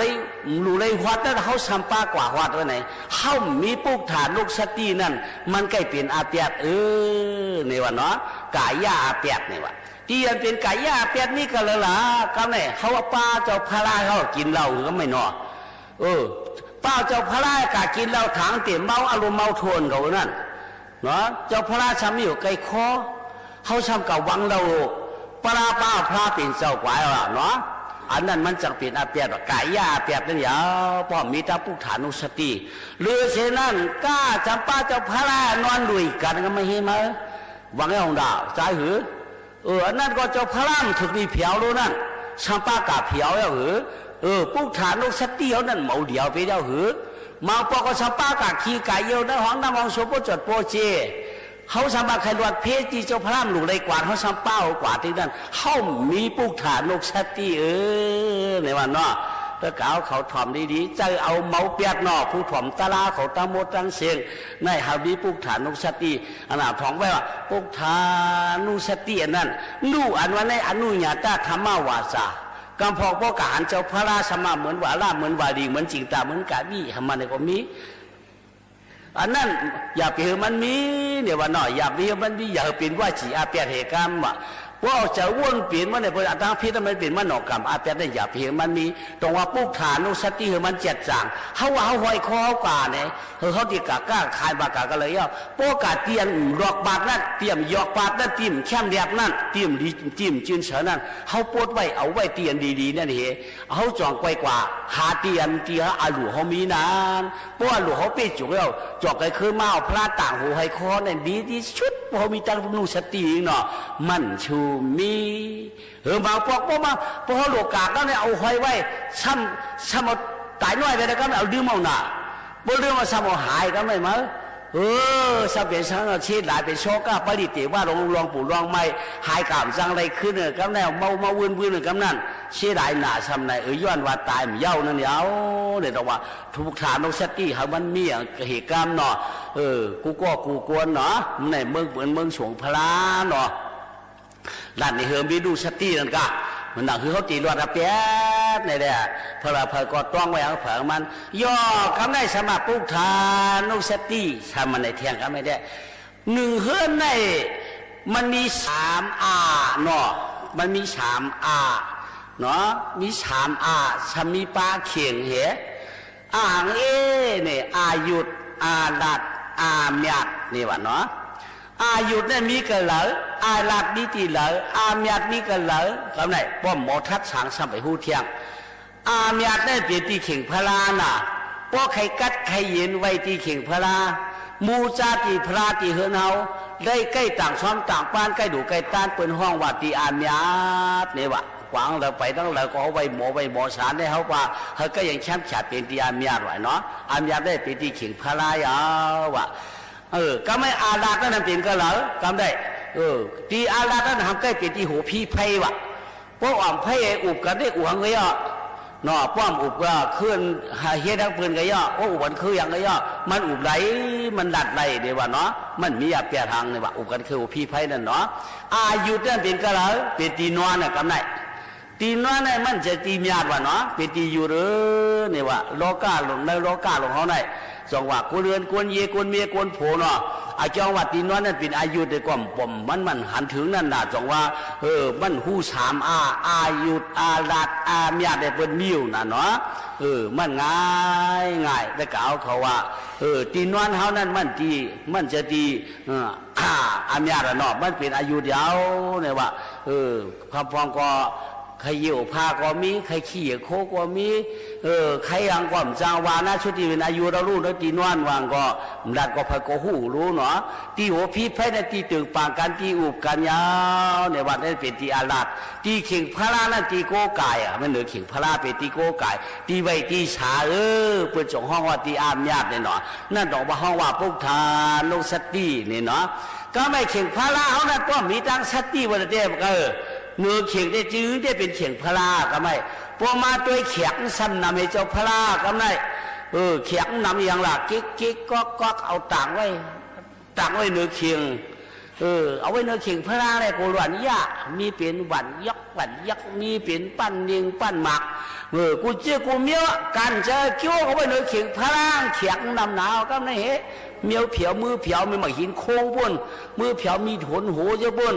ไรวัดนั้นเขาสัมปากว่าวัดไว้ไหนเขามีปุกฐานลูกสตินั่นมันใกล้เปลี่ยนอาเปียดในวันเนาะกายยาอาเปียดในวันเตียนเป็นกายยาอาเปียดนี่ก็เลยล่ะก็ไหนเขาว่าป้าเจ้าพระราเขากินเหล้าก็ไม่เนาะป้าเจ้าพระราชกากินเหล้าถังเตี๋ยเมาอารมณ์เมาทวนเขานั่นเนาะเจ้าพระราชมีอยู่ไกลคอเขาทำกับวังเราปลาป้าพระเป็นเจ้ากวายว่ะเนาะอันนั้นมันจังเป็นอาเปียดกายยาอาเปียดนั่นยาวพ่อมีตาปุกฐานุสติหรือเช่นนั้นกล้าจำป้าเจ้าพระรานอนดุยกันก็ไม่เห็นมั้ยวังไอ้ของดาวใจหืออันนั้นก็เจ้าพระรามถึงดีเผียวรู้นั่นจำป้ากาเผียวแล้วหือปุกฐานลูกสติเขานั่นเมาเดียวไปแล้วหือมาปอกสัมปากาขี้ไก่เยี่ยวนั่นห้องน้ำห้องโซโปจดโปเจเขาสัมปาใครรวดเพศจีเจ้าพระรามหลุดเลยกว่าเขาสัมป้ากว่าที่นั่นเขามีปุกฐานลูกสติในวันเนาะถ้าเขาถ่อมดีๆใจเอาเมาเปียกเนาะผู้ถ่อมตาลาเขาตาโมตั้งเสียงในหาดีปุกฐานลูกสติอันนั้นท้องไว้ว่าปุกฐานุสติอันนั้นนู่อันวันในอนุญาตธรรมวาจากำพอกบอกการเจ้าพระราชมาเหมือนว่าล่าเหมือนว่าดีเหมือนจริงตาเหมือนกาบี้ทำมันก็มีอันนั้นอย่าไปเห็นมันมีเนี่ยว่าหน่อยอย่าไปเห็นมันมีอย่าเป็นว่าจีอาเปียเหตุกรรมว่ะว่าจะวนเปลี่ยนมันในพระอัตถพิธมันเป็นมันหนอกกรรมอาเปียได้อย่าไปเห็นมันมีตรงว่าปุกฐานุสติเห็นมันเจ็ดจางเขาว่าเขาหอยคอกว่าเนี่ยเขาตีกากล้าขายบากาก็เลยย่อโปกาเตียนดอกบาทนั่นเตรียมยอกบาทนั่นเตรียมแคมแดบนั่นเตรียมจิ้มจืนเฉยนั่นเขาปวดไว้เอาไว้เตียนดีๆนั่นเหรอเขาจองไว้กว่าหาเตียนอาหลูเขามีนานเพราะว่าหลูเขาไปจุกแล้วจอกไอ้คือมาเอาพระต่างหูหอยคอเนี่ยดีที่สุดพอมีตั้งนุสติเนาะมันชูมีบางพวกมาพอหลวงกาก็เนี่ยเอาหอยไว้ซ้ำตายน้อยไปแล้วก็เอาดื้อเมาหนาบ่ดื้อมาซ้ำเอาหายก็ไม่มา สับเป็นสังเราชีดหลายเป็นโชกก็ปริติว่าลองปู่ลองไม่หายกล่าวจังไรขึ้นกำแนวเมาวุ่นกำนั่นชีหลายหนาซ้ำในย้อนว่าตายมันเย้านั่นเนี่ยเนี่ยแต่ว่าทุกฐานนกสตี้เขามันมีเหตุการณ์เนาะกูกวนเนาะในเมืองเหมือนเมืองสวงพลาเนาะด้านในเฮือมีดูสตี้นั่นก็มันหนักคือเขาตีรวดระเปียดในเนี่ยพระก็ต้องไว้เอาเผื่อมันย่อคำได้สมัครปุกทานนุสติทำมันในเทียงก็ไม่ได้หนึ่งเฮือนในมันมี3 อาเนาะมันมี3 อาเนาะมี3 อาชมีปลาเขียงเหอ่างเนี่ยอายุดอาดัดอาเมียดนี่วะเนาะอายุดเนี่ยมีกันเหลออาลัดมีตีเหลออาเมียดมีกันเหลอคำไหนป้อมหมอทัดสางสัมไปหูเทียงอาเมียดได้เปลี่ยนตีเข่งพลาน่ะป้อใครกัดใครเย็นไว้ตีเข่งพลามูจาตีพลาตีเฮือนเฮาได้ใกล้ต่างซ้อมต่างป้านใกล้ดูใกล้ต้านเปินห้องว่าตีอาเมียดเนี่ยวะกวางเราไปตั้งเราก็เอาไว้หมอสารได้เขาว่าเขาก็ยังแชมป์ฉาเป็นตีอาเมียดไว้เนาะอาเมียดได้เป็นตีเข่งพลายาววะก็ไม่อาลาก็นั่นเป็นก็เหรอกำได้ตีอาลาก็ทำใกล้เป็นตีหัวพี่ไพ่วะพวกอ่อมไพ่อุบกันได้อุหังก็ย่อเนาะป้อมอุบก็ขึ้นเฮ็ดทั้งปืนก็ย่อโอ้อุบันคืออย่างก็ย่อมันอุบไหลมันดัดไหลเดี๋ยวว่าเนาะมันมีอาเปียทางเนี่ยว่าอุบกันคือหัวพี่ไพ่นั่นเนาะอายุนั่นเป็นก็เหรอเป็นตีนอนน่ะกำได้ตีนอนเนี่ยมันจะตีมียาดวะเนาะเป็นตีอยู่หรือเนี่ยว่าโลกาลงในโลกาลงเขาไหนจังว่ากูเรือนกวนเยกวนเมียกวนโผเนาะอาจังว่าตีน้อยนั่นเป็นอายุในก่อมปมมันหันถึงนั่นน่ะจังว่ามันหู3 อายุอาลัดอาเมียได้เป็นมิวน่ะเนาะมันง่ายแต่กล่าวเขาว่าตีน้อยเฮานั่นมันจะตีอาเมียน่ะเนาะมันเป็นอายุยาวเนี่ยว่าคำพองก็ใครเยี่ยวพาก็มีใครขี้โคก็มีใครยังก็มจางวานะชุดที่เป็นอายุเรารู้แล้วตีนวนวางก็ดัดก็พก็หูรู้เนาะตีหัวพี่ไพ่ในตีตึงปางกันตีอุบกันยาวในวันนั้นเป็นตีอาลัดตีเข่งพระนั่นตีโกกายมันเหนือเข่งพระเป็นตีโกกายตีใบตีฉาเปิดจงห้องว่าตีอามญาติเนี่ยเนาะนั่นดอกว่าห้องว่าปุกทานลงสติเนี่ยเนาะก็ไม่เข่งพระเขานั่นก็มีตั้งสติวันเดียวเนื้อเขียงได้จื้อได้เป็นเขียงพลาก็ไม่พอมาตัวเขียงซ้ำนำให้เจ้าพลาก็ไม่เขียงนำอย่างละกิ๊กก็เอาต่างไว้เนื้อเขียงเอาไว้เนื้อเขียงพลาเลยกูหวันยะมีเป็นหวันยักมีเป็นปั้นยิงปั้นหมักกูเจ้ากูเมี้ยกันเจอกิ้วเอาไว้เนื้อเขียงพลาเขียงนำหนาวก็ไม่เห็นเมียวเผียวมือเผียวมีหมากหินโค้งบนมือเผียวมีถนหัวเยอะบน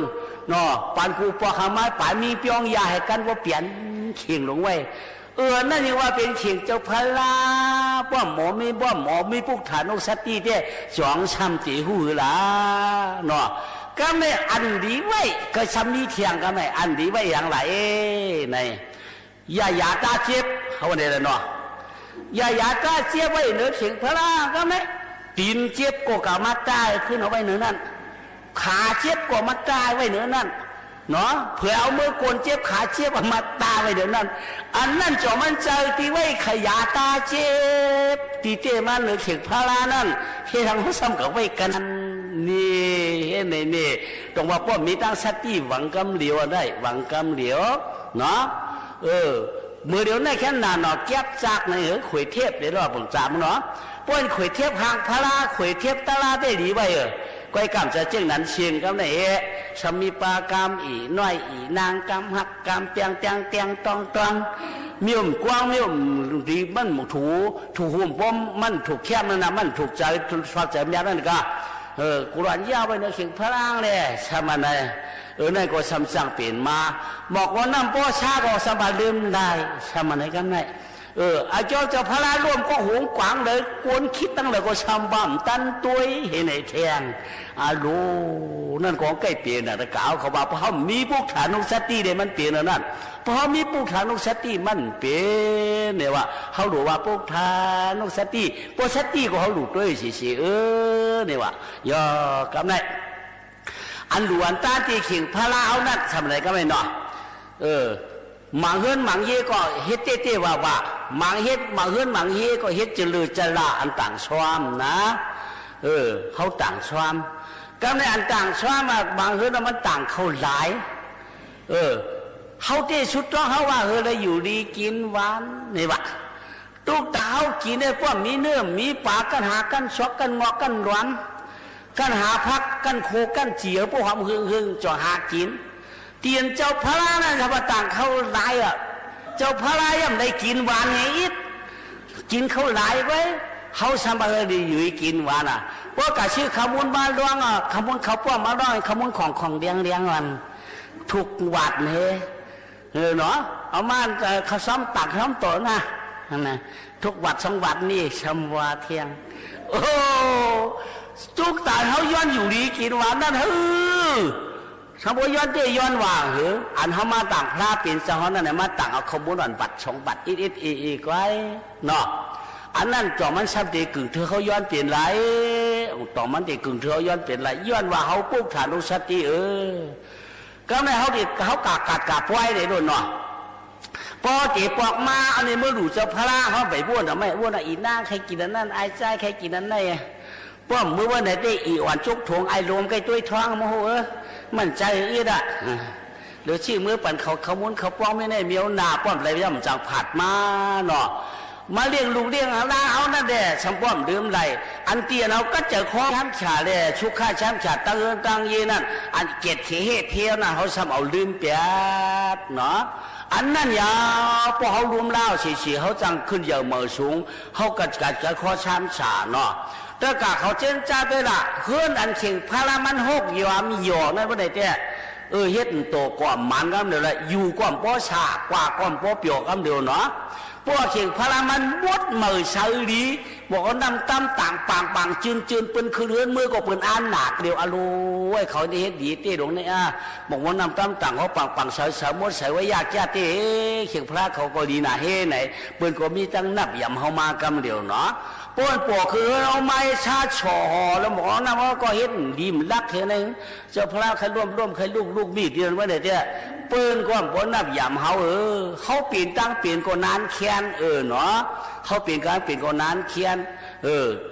เนาะปานกูปอขาไม้ป่ามีเปียงยาให้กันว่าเปลี่ยนเข่งลงไว้นั่นยังว่าเป็นเข่งเจ้าพลาป้อมหมอมีพวกฐานกสติเด้จองช้ำตีหูหล่ะเนาะก็ไม่อันดีไว้ก็ช้ำนี้เทียงก็ไม่อันดีไว้อย่างไรในยาตาเจ็บเขาเนี่ยเนาะยาตาเจ็บไว้เนื้อเข่งพลาก็ไม่ตีนเจ็บก็กามาตายขึ้นเอาไว้เนื้อนั่นขาเจ็บก็มาตายไว้เนื้อนั่นเนาะเผื่อเอามือโกนเจ็บขาเจ็บมาตายไว้เดี๋ยวนั้นอันนั่นจอมันเจอตีไว้ขยาตาเจ็บตีเตมันหรือเข็งพารานั่นเฮ็ดทางเขาซ้ำกับไว้กันนี่เฮ็ดนี่ตรงว่าป้อมมีตั้งสติหวังกำเหลียวได้หวังกำเหลียวเนาะมือเดียวในแค่นานเนาะแก็บจากในข่อยเทพเดี๋ยวเราผมจำเนาะป้อนข่อยเทียบหางพลาข่อยเทียบตลาได้ดีไว้ก้อยกำจะเจ้งนั้นเชียงกับไหนชมีปากามอีน้อยอีนางกำหักกำเปียงตองมีมกว้างมีมดีมันถูหุ่มป้อมมันถูกแคบนั่นนะมันถูกใจฟักใจแม่นั่นก็กุหลาบยาวไปในเข่งพลางเลยใช่ไหมนั่นก็ซ้ำสั่งเปลี่ยนมาบอกว่าน้ำป้อชาก็สบายลืมได้ใช่ไหมกันไหนอาเจ้าพระร่วมก็หวงกวางเลยกวนคิดตั้งเลยก็ชำบ่ำตันตัวเห็นไหนแทงลูนั่นของใกล้เปลี่ยนนะตะกาวเขาบอกเพราะมีพวกฐานุสติเดี๋ยมันเปลี่ยนนั่นเพราะมีพวกฐานุสติมันเปลี่ยนเนี่ยว่าเขาดูว่าพวกฐานุสติพวกสติก็เขาดูด้วยสิเนี่ยว่าย่อกำไรอันหลวนตาตีเข่งพระเอานั่นทำอะไรก็ไม่หน่อยมังเฮือนมังเย่ก็เฮ็ดเต้ว่ามังเฮ็ดมังเฮือนมังเย่ก็เฮ็ดจะลือจะละอันต่างชวมนะ เขาต่างความก็ในอันต่างความบางเฮือมันต่างเขาหลายเขาที่สุดต้องเขาว่าเลยอยู่ดีกินหวานนี่วะตุกตาเขากินได้พวกมีเนื้อมีปลากันหากันช็อกกันงอกกันร้อนกันหาพักกันโคกันเจียวพวกความหึงจ่อหากินเตียนเจ้าพระนั่นครับต่างเขาหลายเจ้าพระย่ำได้กินหวานไงอิดกินเขาหลายไว้เขาสบายดีอยู่กินหวานเพราะกะชื่อขมุนบ้านร้องขมุนเขาป้อมมาร้องขมุนของเลี้ยงวันถูกวัดเนี่ยเนาะเอามาเขาซ้อมตักซ้อมโตนะนั่นทุกวัด2 วัดนี่ชำวาเทียงโอ้ทุกตาเขาย้อนอยู่ดีกินหวานนั่นสมมติย้อนเตยย้อนว่างอันเขามาต่างพระเป็นเจ้านั่นมาต่างเอาขมุนวันบัด2 บัดอีกไว้เนาะอันนั้นจ่อมันซับเด็กกึ่งเธอเขาย้อนเปลี่ยนไรต่อมันเด็กกึ่งเธอย้อนเปลี่ยนไรย้อนว่าเขาปุ๊บฐานุสติก็ไม่เขาเด็กเขากาไว้เลยโดนเนาะพอเจ็บปอกมาอันนี้เมื่อดูเจ้าพระเขาไปบ้วนแต่ไม่บ้วนอีน่าใครกินนั่นไอ้ใจใครกินนั่นไงป้อมเมื่อวันไหนได้อีอ่อนจุกถงไอ้ลมใกล้ตัวท้องโมโหมันใจอีดหรือชื่อเมื่อปั่นเขามุนเขาป้องไม่ได้เมียวหนาป้อมอะไรย่ำจังผัดมาเนาะมาเลี้ยงลูกเลี้ยงเอาเอานั่นแหละช่างป้อมดื่มไหลอันเตียนเอาก็เจอข้อช้ำฉาเลยชุกข้าช้ำฉาตั้งยีนั่นอันเกตเขเพี้ยนั่นเขาซ้ำเอาลืมเปียดเนาะอันนั้นยาวพอเขารวมเล่าเฉียเขาจังขึ้นเยอะเมื่อสูงเขากัดข้อช้ำฉาเนาะแต่กะเขาเจนจ้าด้วยล่ะเฮือนอันเชียงพารามัน6 ยอมีหยอกนั่นว่าไหนเจ้เฮ็ดโตกว่ามันก็เดี๋ยวละอยู่กว่าป้อฉากว่าก้อมป้อเปียวก็เดี๋ยวเนาะพวกเชียงพารามันบดเหมื่อเฉยดีบอกว่านำตั้มต่างปางจืนเป็นคือเรือนมือก็เป็นอันหนักเดียวอร่อยเขาได้เฮ็ดดีเต้หลงเนี่ยบอกว่านำตั้มต่างเขาปังเฉยมดใส่ไว้ยากแก่เต้เชียงพระเขาก็ดีนะเฮ้ไหนเปิ้นก็มีตั้งนับยำเขามากำเดียวเนาะป้วนปวกคือเอาไม้ชาช่อแล้วหมอนะว่าก็เห็นดีมลักเท่านั้นเจ้าพระใครร่วมใครลูกมีดเดียวว่าไหนเจ้เปิ้นก็ป้วนนับยำเขาเปลี่ยนตั้งเปลี่ยนก็นานแค้นเนาะเขาเปลี่ยนการเปลี่ยนก็นานแค้น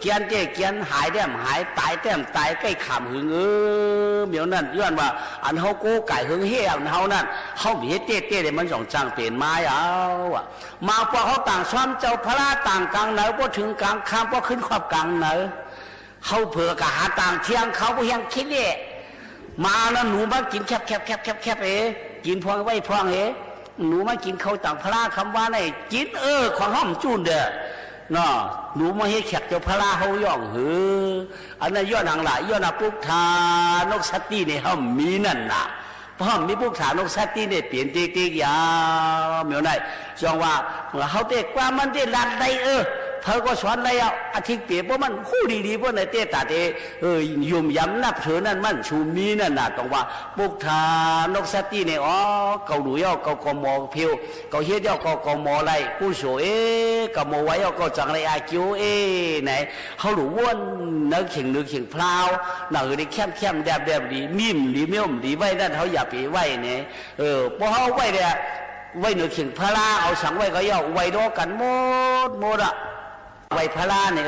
เกียนเจ้เกียนหายแต้มหายตายแต้มตายใกล้ขำหึงเมียวนั่นย้อนว่าอันเขาโก้ไก่หึงเฮี้ยอันเขานั่นเขามีเต้เลยมันจ่างเปลี่ยนไม้มาพอเขาต่างซ้อมเจ้าพระต่างกลางเหนือพอถึงกลางข้ามพอขึ้นขอบกลางเหนือเขาเผื่อกะหาต่างเที่ยงเขาก็ยังคิดเนี่ยมาแล้วหนูมากินแคบกินพองไว้พองหนูมากินเขาต่างพระคำว่าไหนกินของห้อมจูนเด้อเนาะหนูมาให้แขกเจ้าพระเขาย่องอันนั้นย้อนหางหลายย้อนปุ๊บทานกสติเนี่ยเขามีนั่นน่ะเพราะมีปุ๊บทานกสติเนี่ยเปลี่ยนติ๊กยาวเหมือนไหนจองว่าเขาเตะกว่ามันเตะลัดได้เธอก็สอนอะไรอาทิตย์เปียเพราะมันคู่ดีๆเพราะในเตะตาเตยุ่มย้ำนับเถือนั่นมันชูมีนั่นน่ะต้องว่าปุ๊บทานกสติเนี่ยเกาหลุยเกากมอเพียวเกาเฮ็ดเกากมอไรผู้โสเกามอไว้เกาจังไรอาคิวไหนเขาหลุวนนึกเข่งพลาวหนังดีเข้มแดบดีมิมดีเมี่ยมดีไว้นั่นเขาอย่าไปไว้เนี่ยพอเขาไว้เนี่ยไว้นึกเข่งพลาเอาสังไว้ก็ย่อไว้ดอกันหมดไว้พระเนี่ย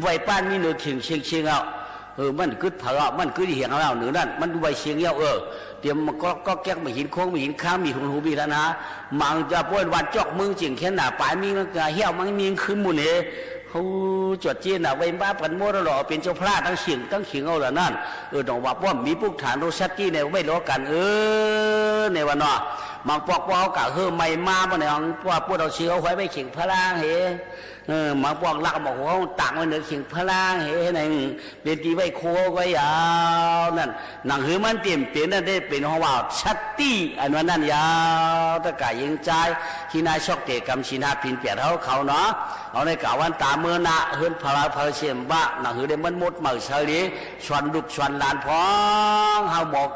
ไว้ป้านมีเนื้อเชียงมันกึดเผามันกึดเหี่ยงเอาเนื้อนั่นมันไว้เชียงเเดี๋ยวมันก็แก๊กไม่หินโค้งไม่หินข้ามมีหูมีแล้วนะมังจะป้วนวันจอกมึงจริงแค่หนาปลายมีมันเหี้ยวมันมีขึ้นหมุนเขาจดเจนไว้บ้าปันโมดหล่อเป็นเจ้าพระทั้งเฉียงเอาละนั่นต้องว่าป้อมมีพวกฐานโรชัตตี้เนี่ยไม่ล้อกันในวันน่ะมังปอกเขากะไม่มาบ่เนี่ยว่าพวกเราเชื่อไว้ไม่เข่งพระล่างมาพวกลักบอกว่าต่างไว้เหนือเข่งพระล่างนั่นเป็นตีไว้โคไว้ยาวนั่นหนังหือมันเปลี่ยนนั่นได้เป็นห้องว่าชัตตี้อันนั้นนั่นยาวตะกายยิงใจที่นายชอกเตะกำชินาพินเปียดเขาเนาะเอาในกาวันตาเมื่อนะเฮือนพระเสียมบ้าหนังหือได้มันหมดเหมือเฉลีชวนดุกชวนลานพ้องเฮาหมอก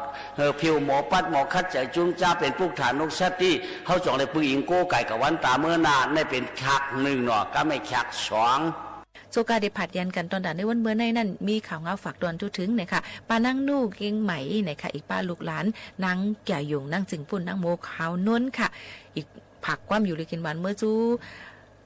ผิวหมอปัดหมอคัดใจจุ้งจ้าเป็นพวกฐานนกชัตตี้เขาจ่องเลยปืนอิงโก้ไก่กับวันตาเมื่อนาในเป็นคักหนึ่งเนาะก็ไม่คัก2โซกาได้ผัดยันกันตอนด่านในวันเมื่อในนั่นมีข่าวเงาฝากดวนทุถึงเนี่ยค่ะป้านั่งนู่เก่งไหมเนี่ยค่ะอีกป้าลูกหลานนางแก่หยงนางจึงปุ่นนางโมขาวนวลค่ะอีกผักความอยู่เลยกินหวานเมื่อจู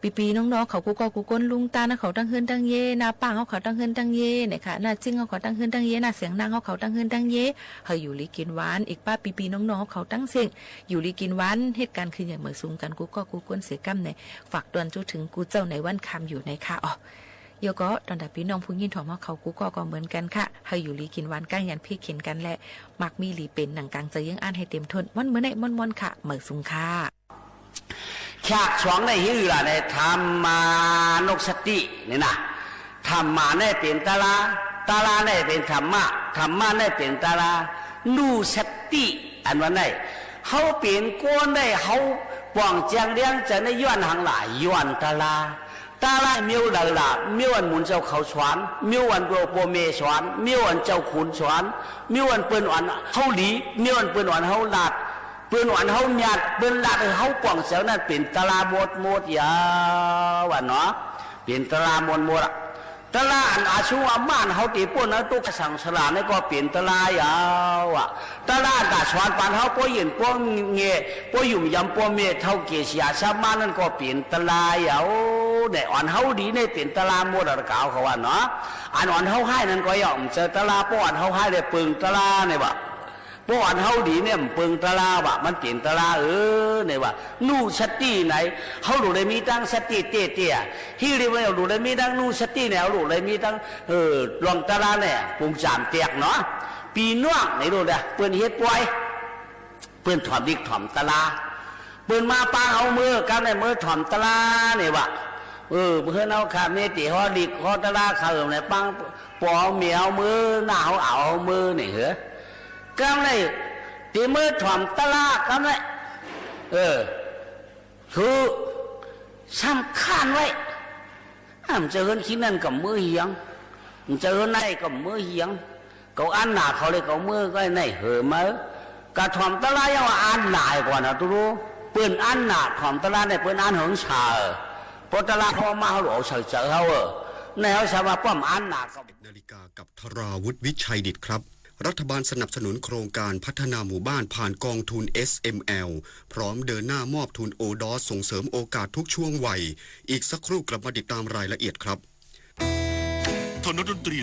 ปีน้องๆเขากูก็กูก้นลุงตานะเขาตั้งเฮือนตั้งเย่นาป้างเขาตั้งเฮือนตั้งเย่เนี่ยค่ะนาจิ้งเขาตั้งเฮือนตั้งเย่นาเสียงนางเขาตั้งเฮือนตั้งเย่เฮาอยู่ลีกินหวานอีกป้าปีน้องๆเขาตั้งเสียงอยู่ลีกินหวานเหตุการณ์คืออย่างเหมือนซุ่มกันกูก็กูก้นเสียกั้มเนี่ยฝากตวนจู้ถึงกูเจ้าในวันคำอยู่ในค่ะอ๋อโยก็ตอนดับพี่น้องผู้ยินถอมเขากูก็เหมือนกันค่ะเฮาอยู่ลีกินหวานก้างยันพี่เข็นกันแหละมักมีหลีเป็นหนังกลางจะยังอ่านให้เต็มทนมันเหมือนในมันค่ะเหมือนซุ่มค่ะฉากช่องในฮือล่ะในธรรมานกสตินี่นะธรรมาในเป็นตาลาตาลาในเป็นธรรมะธรรมะในเป็นตาลานูสติอันว่าไหนเขาเปลี่ยนก้นได้เขาป่องเจียงเลี้ยงจะในย้อนหางหลายย้อนตาลาตาลาเมียวหลาเมียวอันหมุนเจ้าเขาสวนเมียวอันโปรเมสวนเมียวอันเจ้าขุนสวนเมียวอันเปิ้นอ่อนเขาหลีเมียวอันเปิ้นอ่อนเขาลาดเปิ้นอ่อนเขาหยาดเปิ้นลาดเขาป่องเสียวนั่นเป็นตาลาหมดยาวเนาะเป็นตาลาหมดตลาดอาชูอาม่านเขาตีป่นนะตุกสังสลานี่ก็เปลี่ยนตลาดยาวอ่ะตลาดด่าสวนปานเขาป่วยเย็นป่วยเงยป่วยยุ่มยำป่วยเมเท่าเกียรติยาชามานั่นก็เปลี่ยนตลาดยาวเนี่ยอ่อนเขาดีเนี่ยเปลี่ยนตลาดหมดอะไรเก่าเขาว่าเนาะอ่อนเขาให้นั่นก็ย่อมเจอตลาดป้อนเขาให้ได้ปึงตลาดเนี่ยบ่ป้อนเขาดีเนี่ยปึงตลาดบ่มันเปลี่ยนตลาดเนี่ยว่านู่สติไหนเขาดูได้มีตั้งสติเตี้ยที่เรียกว่าดูได้มีตั้งนู่สติเนี่ยดูได้มีตั้งลองตลาดเนี่ยปุ่มจามเตียกเนาะปีน้องไหนดูเด้เปิ้นเฮ็ดป่วยเปิ้นถ่อมดิกถ่อมตลาดเปิ้นมาปาเอามือกันในมือถ่อมตลาดเนี่ยว่าเพื่อนเอาขาเมติฮอดิกฮอตลาดเขาเนี่ยปังปอเมียวมือหน้าเอามือเนี่ยเหรอกำเลยตีมือถ่อมตลาดกำเลยคือสำคัญไว้มันจะเห็นขี้นั่นกับมือเหียงมันจะเห็นในกับมือเหียงเขาอันหนาเขาเลยเขามือก็ในมือกระถ่อมตลาดยังว่าอันหนายกว่านะทุรู้ปืนอันหนาถ่อมตลาดในปืนอันหงชาพอตลาดเขามาเขาเอาเฉยเขาในเขาสามารถป้อมอันหนากับนาฬิกากับธราวุฒิวิชัยดิตครับรัฐบาลสนับสนุนโครงการพัฒนาหมู่บ้านผ่านกองทุน SML พร้อมเดินหน้ามอบทุนโอดอส่งเสริมโอกาสทุกช่วงวัยอีกสักครู่กลับมาติดตามรายละเอียดครับถนนดนตรี